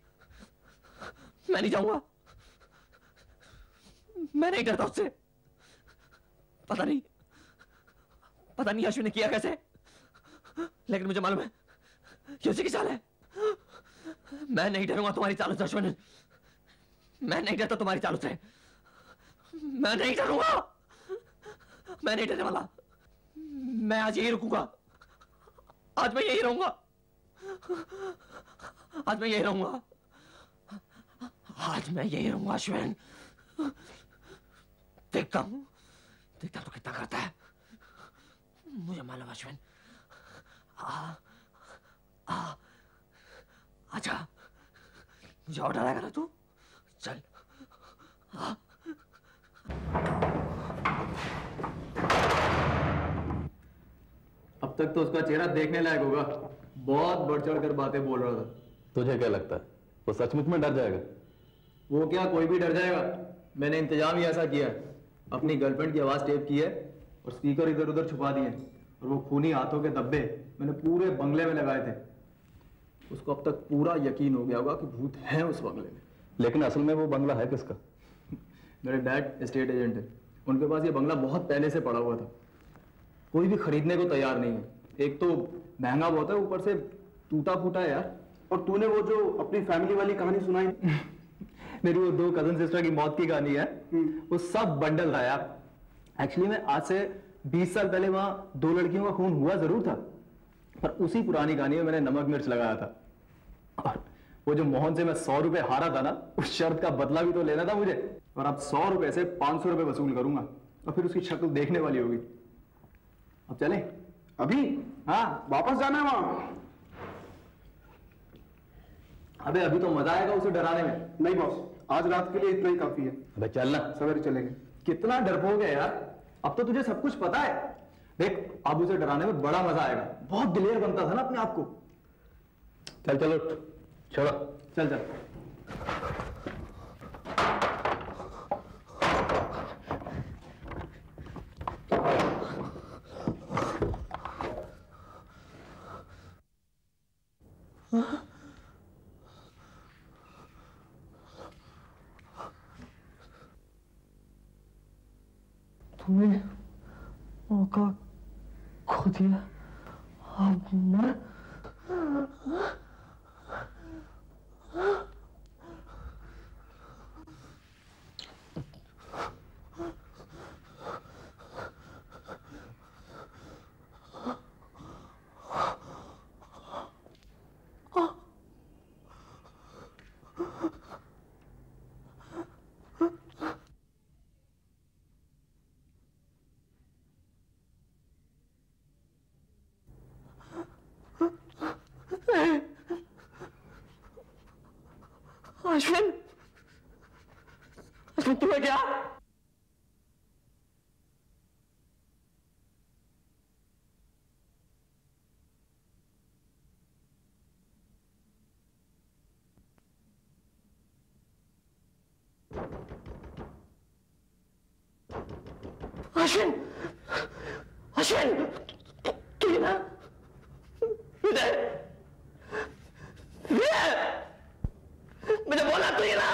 मैं नहीं जाऊंगा। मैं नहीं डरता उससे। पता नहीं अश्विन ने किया कैसे, लेकिन मुझे मालूम है कि उसी की चाल है। मैं नहीं डरूंगा तुम्हारी चालों से अश्विन। मैं नहीं डरता तुम्हारी चालों से। मैं नहीं डरूंगा। मैं नहीं डरने वाला। मैं आज यही रुकूंगा। आज मैं यही रहूंगा। आज मैं यही रहूंगा अश्विन। देखता हूं तो कितना करता है। मुझे मालूम अश्विन। अच्छा, मुझे और डराएगा ना तू? चल। अब तक तो उसका चेहरा देखने लायक होगा। बहुत बढ़ चढ़ कर बातें बोल रहा था। तुझे क्या लगता है वो सचमुच में डर जाएगा? वो क्या, कोई भी डर जाएगा। मैंने इंतजाम ही ऐसा किया है। अपनी गर्लफ्रेंड की आवाज टेप की है और स्पीकर इधर उधर छुपा दिए, और वो खूनी हाथों के धब्बे मैंने पूरे बंगले में लगाए थे। उसको अब तक पूरा यकीन हो गया होगा कि भूत है उस बंगले में। लेकिन असल में वो बंगला है किसका? मेरे डैड एस्टेट एजेंट है। उनके पास ये बंगला बहुत पहले से पड़ा हुआ था। कोई भी खरीदने को तैयार नहीं है। एक तो महंगा बहुत है, ऊपर से टूटा फूटा है यार। और तूने वो जो अपनी फैमिली वाली कहानी सुनाई, मेरी वो 2 कजन सिस्टर की मौत की कहानी है, वो सब बंडल था यार। एक्चुअली में आज से 20 साल पहले वहां 2 लड़कियों का खून हुआ जरूर था, पर उसी पुरानी कहानी में मैंने नमक मिर्च लगाया था। और वो जो मोहन से मैं 100 रुपए हारा था ना, उस शर्त का बदला भी तो लेना था मुझे। और अब 100 रुपए से 500 रुपए वसूल करूंगा, और फिर उसकी शक्ल देखने वाली होगी। अब चले? अभी? हाँ, वापस जाना है वहां? अबे अभी तो मजा आएगा उसे डराने में। नहीं बॉस, आज रात के लिए इतना ही काफी है। अबे चलना, सवेरे चलेंगे। कितना डरपोक है यार। अब तो तुझे सब कुछ पता है। देख, अब उसे डराने में बड़ा मजा आएगा। बहुत दिलेर बनता था ना अपने आप को। चलो छोड़ो। चल। तूने मौका खो दिया। अब मर। अश्विन, अश्विन तुम्हें क्या? अश्विन, अश्विन, तू ये ना इधर, मुझे बोला तू ये ना।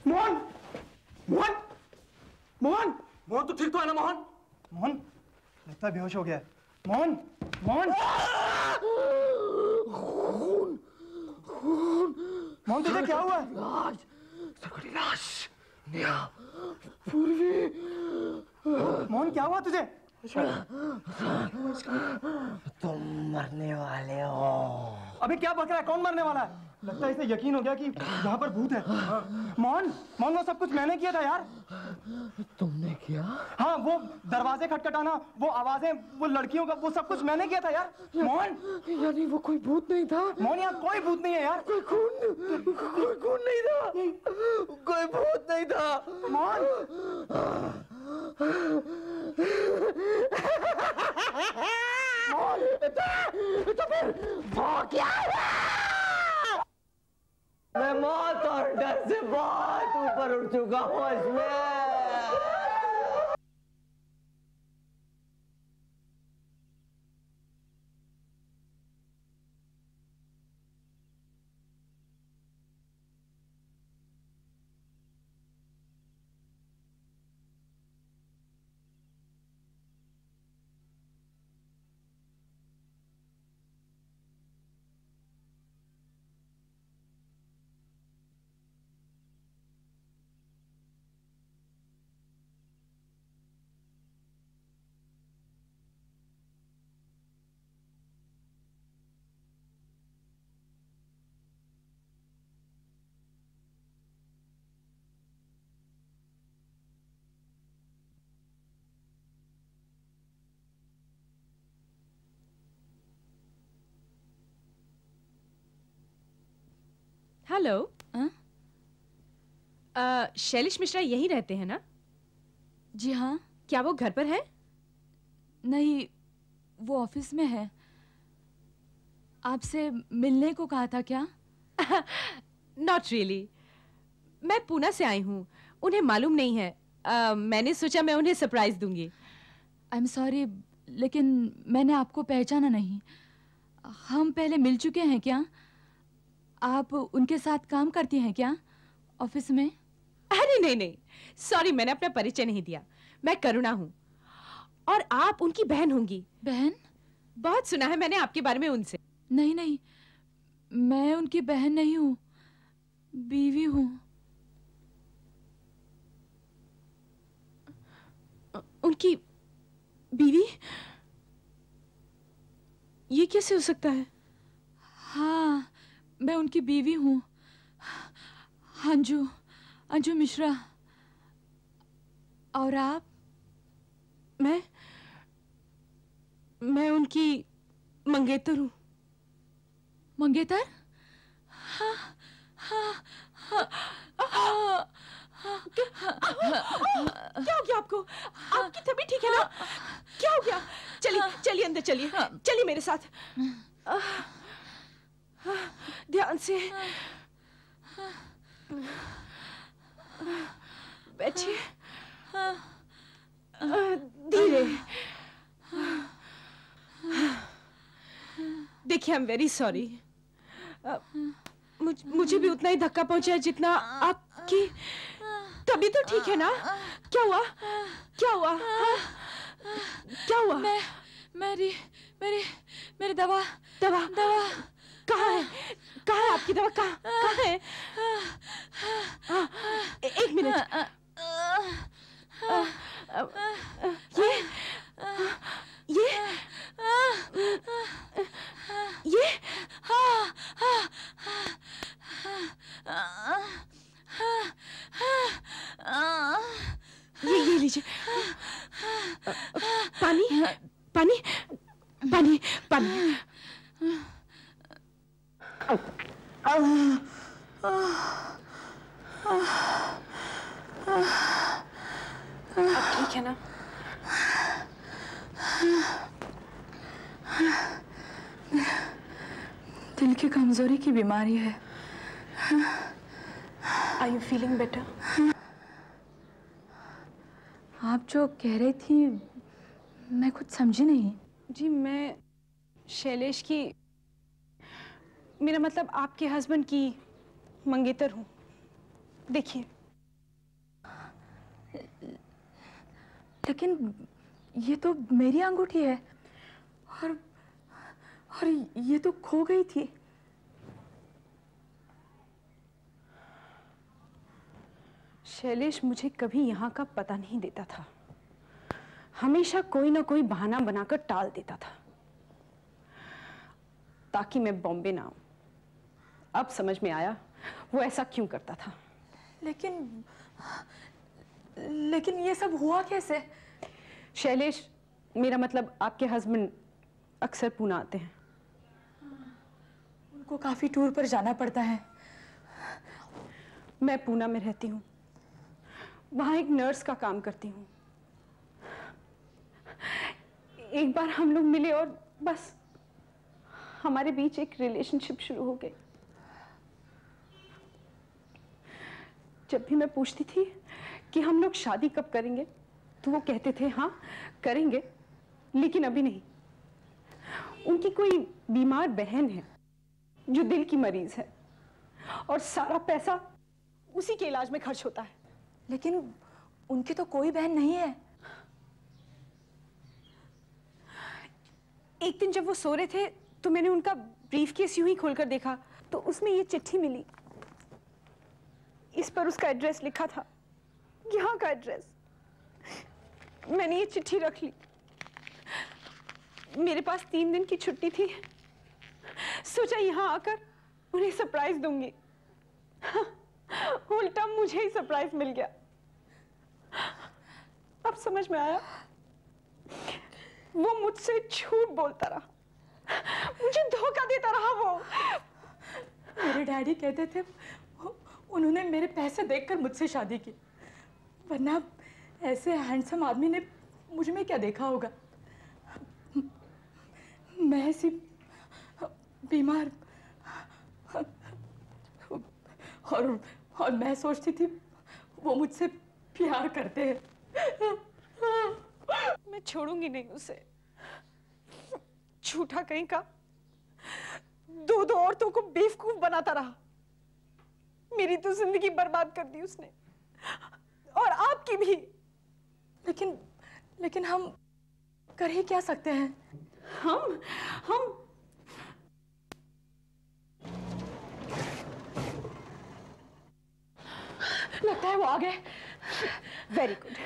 मोहन, मोहन, मोहन, मोहन, तू ठीक तो है ना मोहन? मोहन लगता है बेहोश हो गया है। मोहन, मोहन, खून, खून, मोहन तुझे क्या हुआ? लाश, सकड़ी लाश, नेहा, पूर्वी, मोहन क्या हुआ तुझे? तुम मरने वाले हो। अभी क्या बक रहा है? कौन मरने वाला है? लगता है इसे यकीन हो गया कि यहाँ पर भूत है। मोहन, मोहन वो सब कुछ मैंने किया था यार। तुमने किया? हाँ, वो दरवाजे खटखटाना, वो आवाजें, वो लड़कियों का, वो सब कुछ मैंने किया था यार। मोहन, यानी वो कोई भूत नहीं था? मोहन यहाँ कोई भूत नहीं है यार। कोई खून नहीं था, कोई भूत नहीं था। मोहन, तो फिर वो क्या है? मैं मौत और डर से बहुत ऊपर उठ चुका हूँ अश्विन। हेलो, शैलेश मिश्रा यहीं रहते हैं ना? जी हाँ। क्या वो घर पर है? नहीं, वो ऑफिस में है। आपसे मिलने को कहा था क्या? नॉट रियली, मैं पूना से आई हूँ, उन्हें मालूम नहीं है। मैंने सोचा मैं उन्हें सरप्राइज दूंगी। आई एम सॉरी, लेकिन मैंने आपको पहचाना नहीं। हम पहले मिल चुके हैं क्या? आप उनके साथ काम करती हैं क्या ऑफिस में? अरे नहीं नहीं, सॉरी, मैंने अपना परिचय नहीं दिया। मैं करुणा हूँ और आप उनकी बहन होंगी। बहन? बहुत सुना है मैंने आपके बारे में उनसे। नहीं नहीं, मैं उनकी बहन नहीं हूँ, बीवी हूँ। उनकी बीवी? ये कैसे हो सकता है? हाँ, मैं उनकी बीवी हूँ, अंजू मिश्रा। और आप? मैं उनकी मंगेतर हूँ। मंगेतर? हाँ, हाँ, हाँ, हाँ, क्या हो गया आपको? आपकी तबीयत ठीक है ना? क्या हो गया? चलिए चलिए अंदर चलिए, चलिए मेरे साथ। ध्यान से बैठिए। धीरे। देखिए, आई एम वेरी सॉरी। मुझे भी उतना ही धक्का पहुंचा है जितना आपकी। तभी तो ठीक है ना? क्या हुआ? क्या हुआ? हाँ? क्या हुआ? मेरी मेरी मेरी दवा दवा दवा कहाँ है? कहाँ है आपकी दवा? कहाँ है? एक मिनट। ये लीजिए। पानी पानी पानी पानी। अब ठीक है ना? दिल की कमजोरी की बीमारी है। Are you feeling better? आप जो कह रही थी मैं कुछ समझी नहीं। जी, मैं शैलेश की, मेरा मतलब आपके हस्बैंड की मंगेतर हूँ। देखिए। लेकिन ये तो मेरी अंगूठी है और ये तो खो गई थी। शैलेश मुझे कभी यहाँ का पता नहीं देता था, हमेशा कोई ना कोई बहाना बनाकर टाल देता था ताकि मैं बॉम्बे ना आऊं। अब समझ में आया वो ऐसा क्यों करता था। लेकिन ये सब हुआ कैसे? शैलेश, मेरा मतलब आपके हस्बैंड अक्सर पूना आते हैं। उनको काफी टूर पर जाना पड़ता है। मैं पूना में रहती हूँ, वहां एक नर्स का काम करती हूँ। एक बार हम लोग मिले और बस हमारे बीच एक रिलेशनशिप शुरू हो गई। जब भी मैं पूछती थी कि हम लोग शादी कब करेंगे तो वो कहते थे हाँ करेंगे, लेकिन अभी नहीं। उनकी कोई बीमार बहन है जो दिल की मरीज है और सारा पैसा उसी के इलाज में खर्च होता है। लेकिन उनकी तो कोई बहन नहीं है। एक दिन जब वो सो रहे थे तो मैंने उनका ब्रीफकेस यूं ही खोलकर देखा तो उसमें ये चिट्ठी मिली। इस पर उसका एड्रेस लिखा था, यहाँ का एड्रेस। मैंने ये चिट्ठी रख ली। मेरे पास 3 दिन की छुट्टी थी, सोचा यहाँ आकर उन्हें सरप्राइज दूंगी। उल्टा मुझे ही सरप्राइज मिल गया। अब समझ में आया वो मुझसे झूठ बोलता रहा, मुझे धोखा देता रहा। वो मेरे डैडी कहते थे उन्होंने मेरे पैसे देखकर मुझसे शादी की, वरना ऐसे हैंडसम आदमी ने मुझ में क्या देखा होगा। मैं ऐसी बीमार और मैं सोचती थी वो मुझसे प्यार करते हैं। मैं छोड़ूंगी नहीं उसे। झूठा कहीं का 2 औरतों को बेवकूफ बनाता रहा। मेरी तो जिंदगी बर्बाद कर दी उसने, और आपकी भी। लेकिन हम कर ही क्या सकते हैं? हम लगता है वो आ गए। वेरी गुड,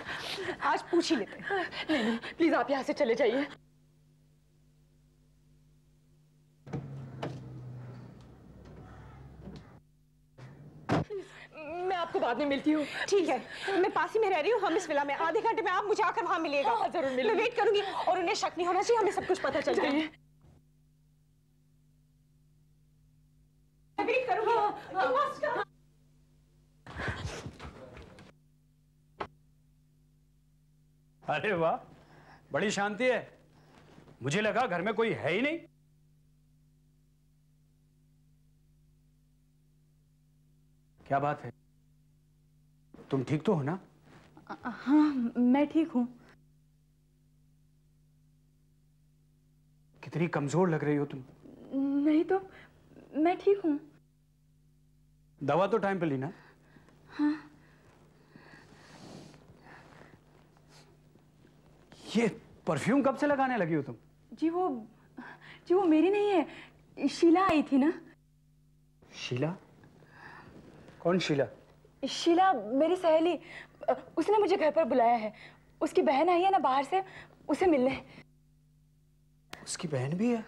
आज पूछ ही लेते हैं। नहीं, प्लीज आप यहाँ से चले जाइए। मैं आपको बाद में मिलती हूँ। ठीक है, मैं पास ही में रह रही हूँ। हम इस विला में आधे घंटे में आप मुझे आकर वहां मिलिएगा। हाँ, जरूर मिलूंगी। मैं वेट करूंगी और उन्हें शक नहीं होना चाहिए, हमें सब कुछ पता चल जाए। मैं वेट करूंगी। अरे वाह, बड़ी शांति है। मुझे लगा घर में कोई है ही नहीं। क्या बात है? तुम ठीक तो हो ना? हाँ, मैं ठीक हूँ। कितनी कमजोर लग रही हो तुम। नहीं तो मैं ठीक हूँ। दवा तो टाइम पे ली ना? हाँ। ये परफ्यूम कब से लगाने लगी हो तुम? जी वो मेरी नहीं है, शीला आई थी ना। शीला? कौन शीला? शीला मेरी सहेली, उसने मुझे घर पर बुलाया है। उसकी बहन आई है ना बाहर से, उसे मिलने। उसकी बहन भी है?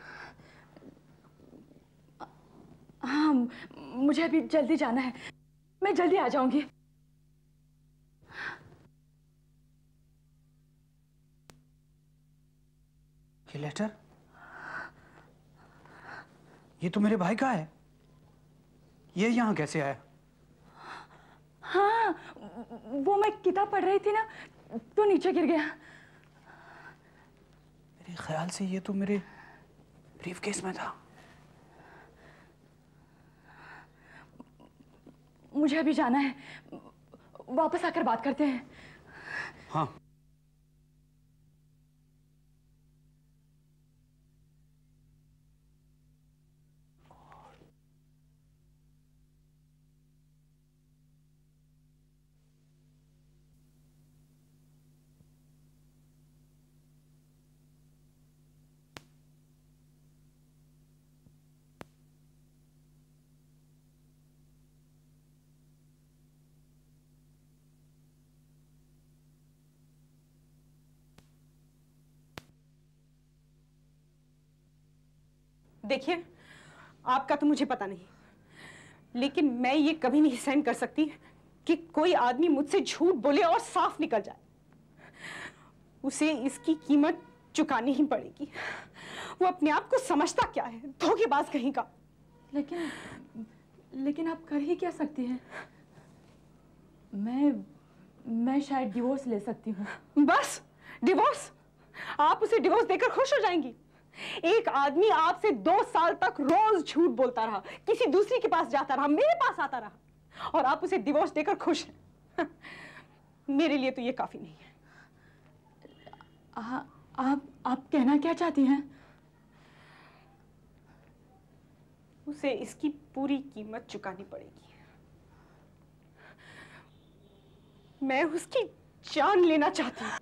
हाँ, मुझे अभी जल्दी जाना है, मैं जल्दी आ जाऊंगी। ये लेटर? ये तो मेरे भाई का है। ये यहाँ कैसे आया? हाँ, वो मैं किताब पढ़ रही थी ना, तो नीचे गिर गया। मेरे ख्याल से ये तो मेरे ब्रीफकेस में था। मुझे अभी जाना है, वापस आकर बात करते हैं। हाँ। देखिए, आपका तो मुझे पता नहीं, लेकिन मैं ये कभी नहीं सहन कर सकती कि कोई आदमी मुझसे झूठ बोले और साफ निकल जाए। उसे इसकी कीमत चुकानी ही पड़ेगी। वो अपने आप को समझता क्या है, धोखेबाज कहीं का। लेकिन आप कर ही क्या सकती हैं? मैं शायद डिवोर्स ले सकती हूँ। बस डिवोर्स? आप उसे डिवोर्स देकर खुश हो जाएंगी? एक आदमी आपसे 2 साल तक रोज झूठ बोलता रहा, किसी दूसरी के पास जाता रहा, मेरे पास आता रहा, और आप उसे डिवोर्स देकर खुश हैं। मेरे लिए तो ये काफी नहीं है। आप कहना क्या चाहती हैं? उसे इसकी पूरी कीमत चुकानी पड़ेगी। मैं उसकी जान लेना चाहती हूँ।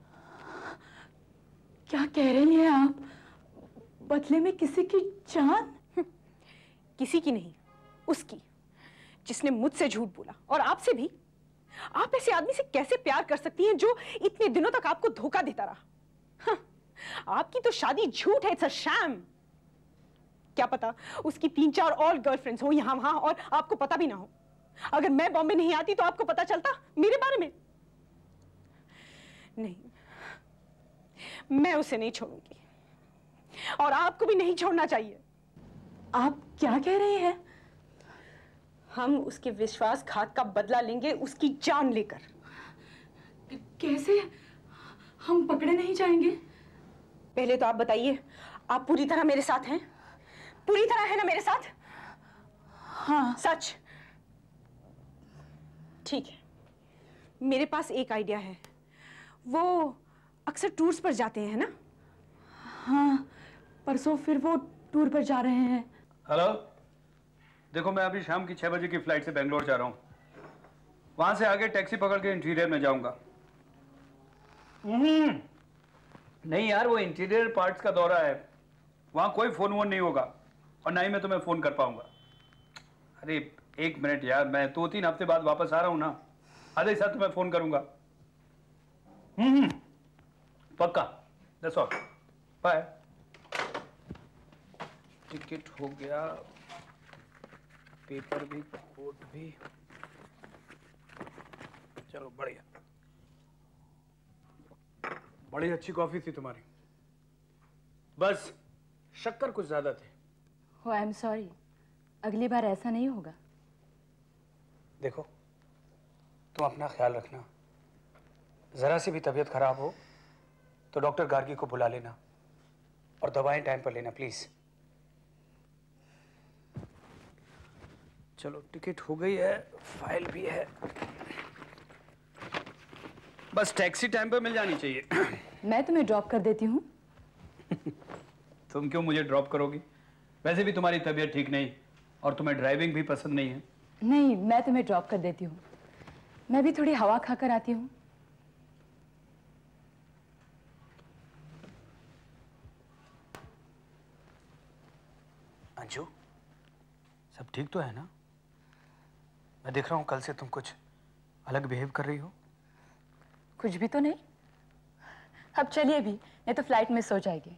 क्या कह रही हैं आप? बदले में किसी की जान? किसी की नहीं, उसकी, जिसने मुझसे झूठ बोला, और आपसे भी। आप ऐसे आदमी से कैसे प्यार कर सकती हैं जो इतने दिनों तक आपको धोखा देता रहा? हाँ, आपकी तो शादी झूठ है, इट्स अ शैम। क्या पता उसकी 3-4 और गर्लफ्रेंड्स हो यहां वहां और आपको पता भी ना हो। अगर मैं बॉम्बे नहीं आती तो आपको पता चलता मेरे बारे में? नहीं, मैं उसे नहीं छोड़ूंगी, और आपको भी नहीं छोड़ना चाहिए। आप क्या कह रही हैं? हम उसके विश्वासघात का बदला लेंगे, उसकी जान लेकर। कैसे? हम पकड़े नहीं जाएंगे? पहले तो आप बताइए, आप पूरी तरह मेरे साथ हैं? पूरी तरह है ना मेरे साथ? हाँ। सच? ठीक है, मेरे पास एक आइडिया है। वो अक्सर टूर्स पर जाते हैं ना? हाँ, परसों फिर वो टूर पर जा रहे हैं। हेलो, देखो मैं अभी शाम की 6 बजे की फ्लाइट से बेंगलोर जा रहा हूँ। वहां से आगे टैक्सी पकड़ के इंटीरियर में जाऊंगा। नहीं यार, वो इंटीरियर पार्ट्स का दौरा है, वहां कोई फोन वोन नहीं होगा, और ना ही मैं तुम्हें फोन कर पाऊंगा। अरे 1 मिनट यार, मैं 2-3 हफ्ते बाद वापस आ रहा हूँ ना, आधे साथ तुम्हें फोन करूंगा। पक्का, दैट्स ऑल, बाय। टिकट हो गया, पेपर भी, कोट भी, चलो बढ़िया। बड़ी अच्छी कॉफी थी तुम्हारी, बस शक्कर कुछ ज्यादा थे। Oh, I'm sorry, अगली बार ऐसा नहीं होगा। देखो, तुम अपना ख्याल रखना, जरा सी भी तबीयत खराब हो तो डॉक्टर गार्गी को बुला लेना, और दवाएं टाइम पर लेना प्लीज। चलो टिकट हो गई है, फाइल भी है, बस टैक्सी टाइम पर मिल जानी चाहिए। मैं तुम्हें ड्रॉप कर देती हूँ। तुम क्यों मुझे ड्रॉप करोगी? वैसे भी तुम्हारी तबीयत ठीक नहीं और तुम्हें ड्राइविंग भी पसंद नहीं है। नहीं, मैं तुम्हें ड्रॉप कर देती हूँ। मैं भी थोड़ी हवा खाकर आती हूँ। अंजू, सब ठीक तो है ना? मैं देख रहा हूँ कल से तुम कुछ अलग बिहेव कर रही हो। कुछ भी तो नहीं। अब चलिए भी, नहीं तो फ्लाइट मिस हो जाएगी।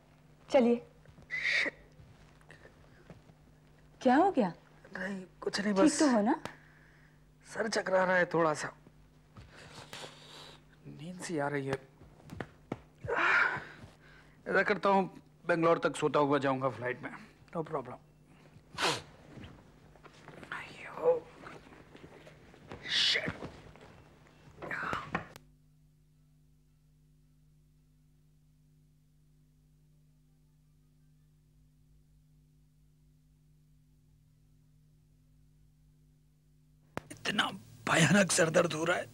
चलिए। क्या हो गया? नहीं कुछ नहीं, ठीक बस तो हो ना? सर चकरा रहा है थोड़ा सा, नींद सी आ रही है। ऐसा करता हूँ बेंगलोर तक सोता हुआ जाऊंगा फ्लाइट में, नो प्रॉब्लम। इतना भयानक सर दर्द हो रहा है।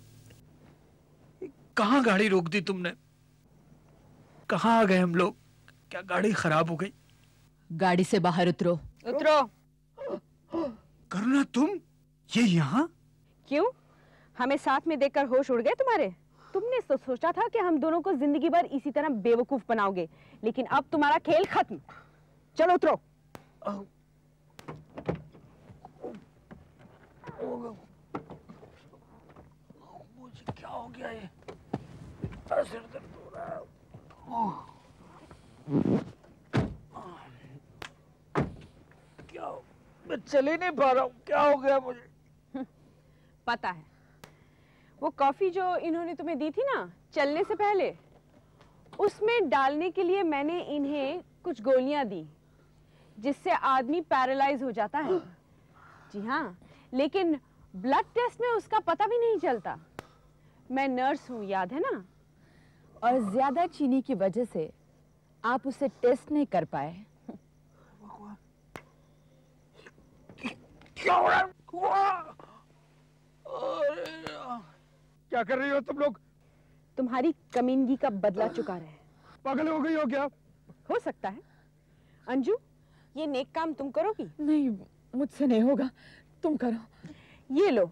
कहाँ गाड़ी रोक दी तुमने? कहाँ आ गए हम लोग? क्या गाड़ी खराब हो गई? गाड़ी से बाहर उतरो। उतरो। करुणा, तुम ये यहाँ? क्यों? हमें साथ में देखकर होश उड़ गए तुम्हारे? तुमने तो सोचा था कि हम दोनों को जिंदगी भर इसी तरह बेवकूफ बनाओगे, लेकिन अब तुम्हारा खेल खत्म। चलो उतरो। मुझे क्या हो गया? ये इतना सिर दर्द हो रहा है। क्या मैं चल ही नहीं पा रहा हूँ, क्या हो गया मुझे? पता है, वो कॉफी जो इन्होंने तुम्हें दी थी ना चलने से पहले, उसमें डालने के लिए मैंने इन्हें कुछ गोलियां दी जिससे आदमी पैरालाइज हो जाता है। जी हाँ, लेकिन ब्लड टेस्ट में उसका पता भी नहीं चलता। मैं नर्स हूँ, याद है ना? और ज्यादा चीनी की वजह से आप उसे टेस्ट नहीं कर पाए। क्या हो रहा है? क्या कर रही हो तुम लोग? तुम्हारी कमीनगी का बदला चुका रहे। पागल हो गई हो क्या? हो सकता है। अंजू, ये नेक काम तुम करोगी? नहीं, मुझसे नहीं होगा, तुम करो। ये लो,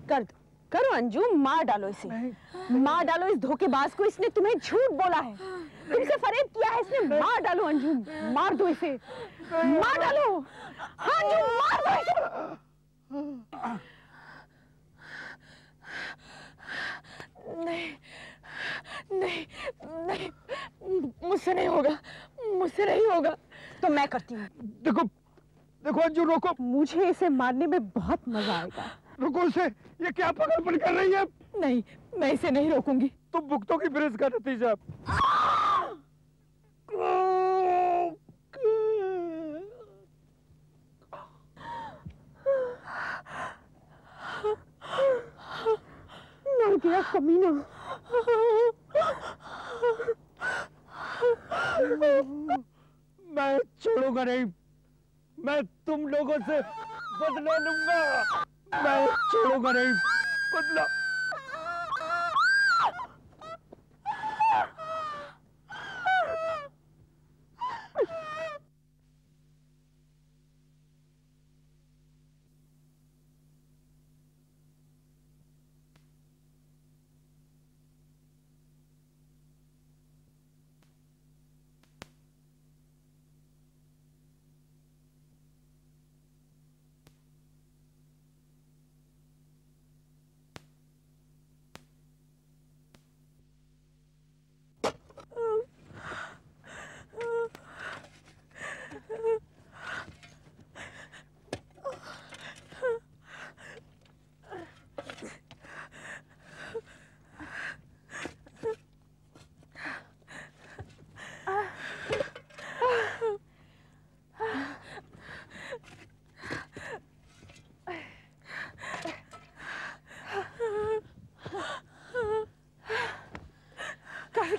कर दो। करो अंजू, मार डालो इसे। मार डालो इस धोखेबाज को, इसने तुम्हें झूठ बोला है, तुमसे फरेब किया है इसने। मार डालो अंजू, मार दो इसे, मार डालो। हाँ अंजू, मार दो इसे। नहीं नहीं नहीं, मुझसे नहीं होगा, मुझसे नहीं होगा। तो मैं करती हूँ। देखो देखो अंजू, रोको। मुझे इसे मारने में बहुत मजा आएगा। रुको इसे, ये क्या पागलपन कर रही है? नहीं, मैं इसे नहीं रोकूंगी। तुम भुगतोगी फिर इसका नतीजा। मर गया कमीना। मैं छोड़ूंगा नहीं, मैं तुम लोगों से बदला लूंगा। मैं छोड़ूंगा नहीं बदला।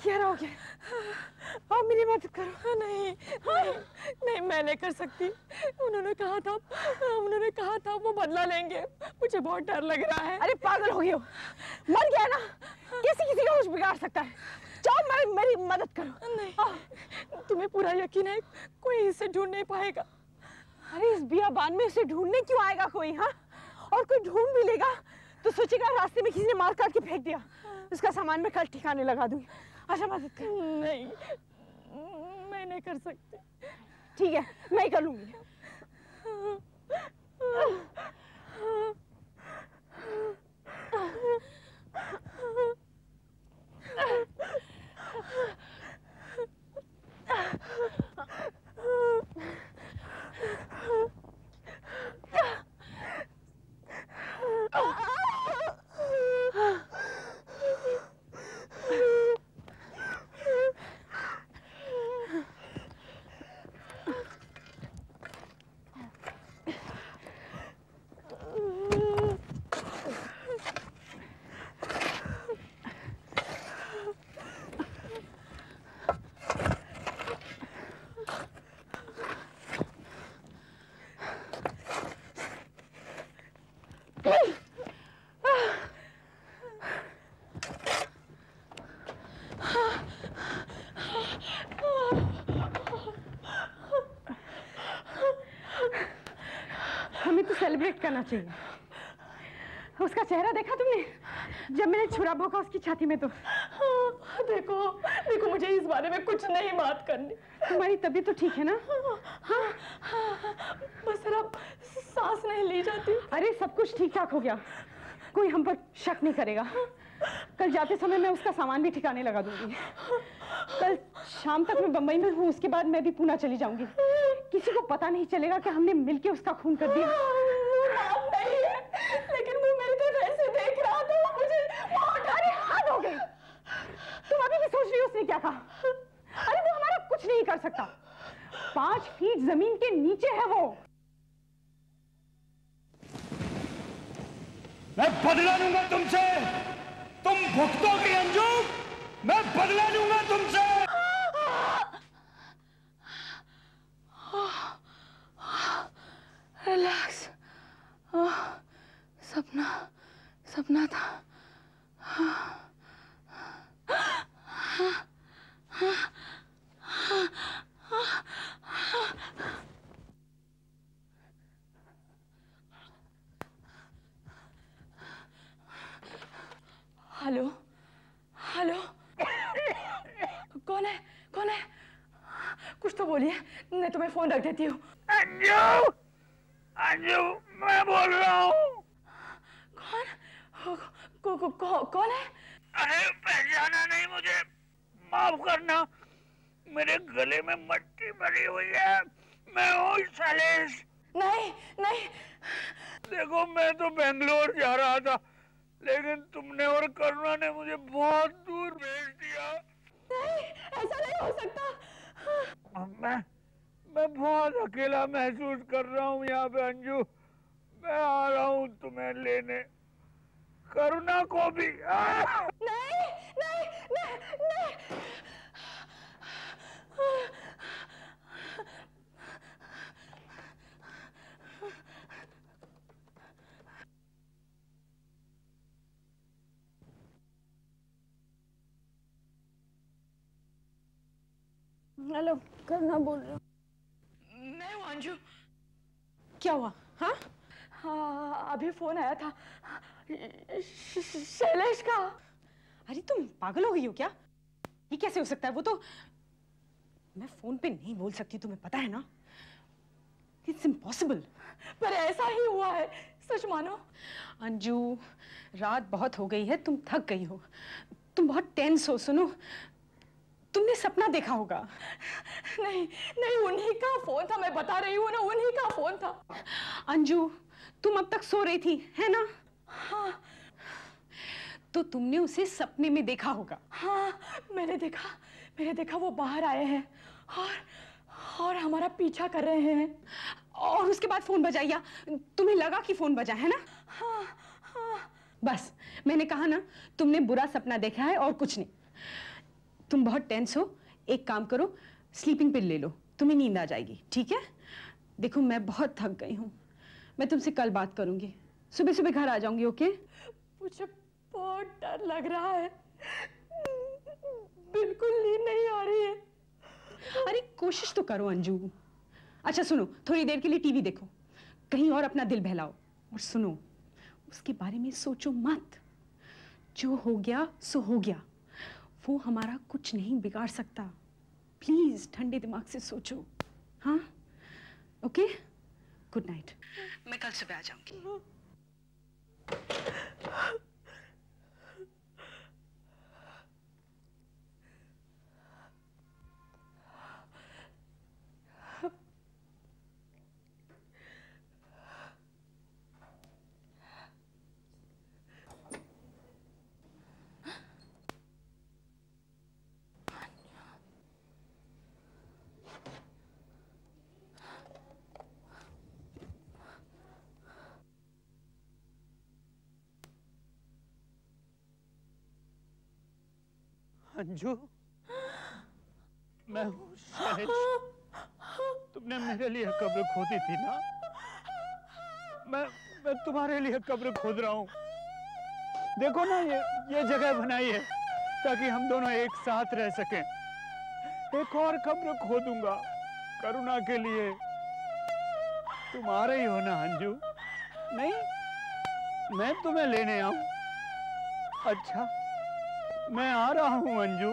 क्या हो गया? आप मेरी मदद करो। नहीं नहीं नहीं, मैं नहीं कर सकती। उन्होंने कहा था वो बदला लेंगे। मुझे बहुत डर लग रहा है। अरे पागल हो गए हो, मर गया ना, कैसे किसी का होश बिगाड़ सकता है? जाओ मेरी मदद करो। नहीं, तुम्हें पूरा यकीन है कोई इसे ढूंढ नहीं पाएगा? अरे इस बियाबान में इसे ढूंढने क्यों आएगा कोई? हाँ, और कोई ढूंढ भी लेगा तो सोचेगा रास्ते में किसी ने मार काट के फेंक दिया। उसका सामान मैं कल ठिकाने लगा दूंगी। अच्छा मदद कर। नहीं, मैं नहीं कर सकती। ठीक है, मैं ही कर लूंगी। हमें तो सेलिब्रेट करना चाहिए। उसका चेहरा देखा तुमने जब मैंने छुरा भोंका उसकी छाती में? तो देखो देखो, मुझे इस बारे में कुछ नहीं बात करनी। तुम्हारी तबीयत तो ठीक है ना? हाँ, बस जरा सांस नहीं ली जाती। अरे सब कुछ ठीक ठाक हो गया, कोई हम पर शक नहीं करेगा। कल जाते समय मैं उसका सामान भी ठिकाने लगा दूंगी। कल शाम तक मैं बंबई में हूँ, उसके बाद मैं भी पुणे चली जाऊंगी। किसी को पता नहीं चलेगा कि हमने मिलके उसका खून कर दिया। नहीं है, लेकिन वो मेरी तरफ ऐसे देख रहा था, मुझे अरे हद हो गई। तुम अभी भी सोच रही हो उसने क्या कहा? अरे वो हमारा कुछ नहीं कर सकता। 5 फीट जमीन के नीचे है वो। मैं बदला लूंगा तुमसे, तुम भुगतोगी अंजू, मैं बदला लूंगा तुमसे। रिलैक्स, सपना सपना था। हेलो हेलो, कौन है? कौन है? कुछ तो बोलिए, मैं तुम्हें फोन रख देती हूँ। अंजू, अंजू, मैं बोल रहा हूँ। कौन है? अरे पहचाना नहीं मुझे, माफ करना। मेरे गले में मट्टी भरी हुई है। मैं हूँ शैलेश। नहीं नहीं, देखो मैं तो बेंगलोर जा रहा था, लेकिन तुमने और करुणा ने मुझे बहुत दूर भेज दिया। नहीं, ऐसा नहीं हो सकता। मैं बहुत अकेला महसूस कर रहा हूँ यहाँ पे अंजू। मैं आ रहा हूँ तुम्हें लेने, करुणा को भी। नहीं नहीं नहीं नहीं। हेलो, करुणा बोल रही हूँ। मैं हूँ अंजू। क्या हुआ? हाँ, अभी फोन आया था शैलेश का। अरे तुम पागल हो गई हो क्या? ये कैसे हो सकता है? वो तो मैं फोन पे नहीं बोल सकती, तुम्हें पता है ना। It's impossible. पर ऐसा ही हुआ है, सच मानो। अंजू, रात बहुत हो गई है, तुम थक गई हो, तुम बहुत टेंस हो। सुनो, तुमने सपना देखा होगा। नहीं नहीं, उन्हीं का फोन था, मैं बता रही हूँ ना, उन्हीं का फोन था। अंजू, तुम अब तक सो रही थी, है ना? हाँ। तो तुमने उसे सपने में देखा होगा। हाँ, मैंने देखा वो बाहर आए हैं और हमारा पीछा कर रहे हैं। और उसके बाद फोन बजा, या तुम्हें लगा कि फोन बजा, है ना? हाँ हाँ। बस मैंने कहा ना, तुमने बुरा सपना देखा है और कुछ नहीं। तुम बहुत टेंस हो, एक काम करो, स्लीपिंग पिल ले लो, तुम्हें नींद आ जाएगी, ठीक है? देखो मैं बहुत थक गई हूँ, मैं तुमसे कल बात करूंगी, सुबह सुबह घर आ जाऊंगी, ओके? मुझे बहुत डर लग रहा है। बिल्कुल नींद नहीं आ रही है। अरे कोशिश तो करो अंजू। अच्छा सुनो, थोड़ी देर के लिए टीवी देखो, कहीं और अपना दिल बहलाओ। और सुनो, उसके बारे में सोचो मत। जो हो गया सो हो गया, वो हमारा कुछ नहीं बिगाड़ सकता। प्लीज ठंडे दिमाग से सोचो। हाँ ओके, गुड नाइट। मैं कल सुबह आ जाऊंगी। अंजू, मैं हूँ शैलेश। तुमने मेरे लिए कब्र खोदी थी ना? मैं तुम्हारे लिए कब्र खोद रहा हूँ। देखो ना, ये जगह बनाई है ताकि हम दोनों एक साथ रह सकें। एक और कब्र खोदूंगा करुणा के लिए। तुम आ रही हो ना अंजू? नहीं, मैं तुम्हें लेने आऊं? अच्छा, मैं आ रहा हूं अंजू।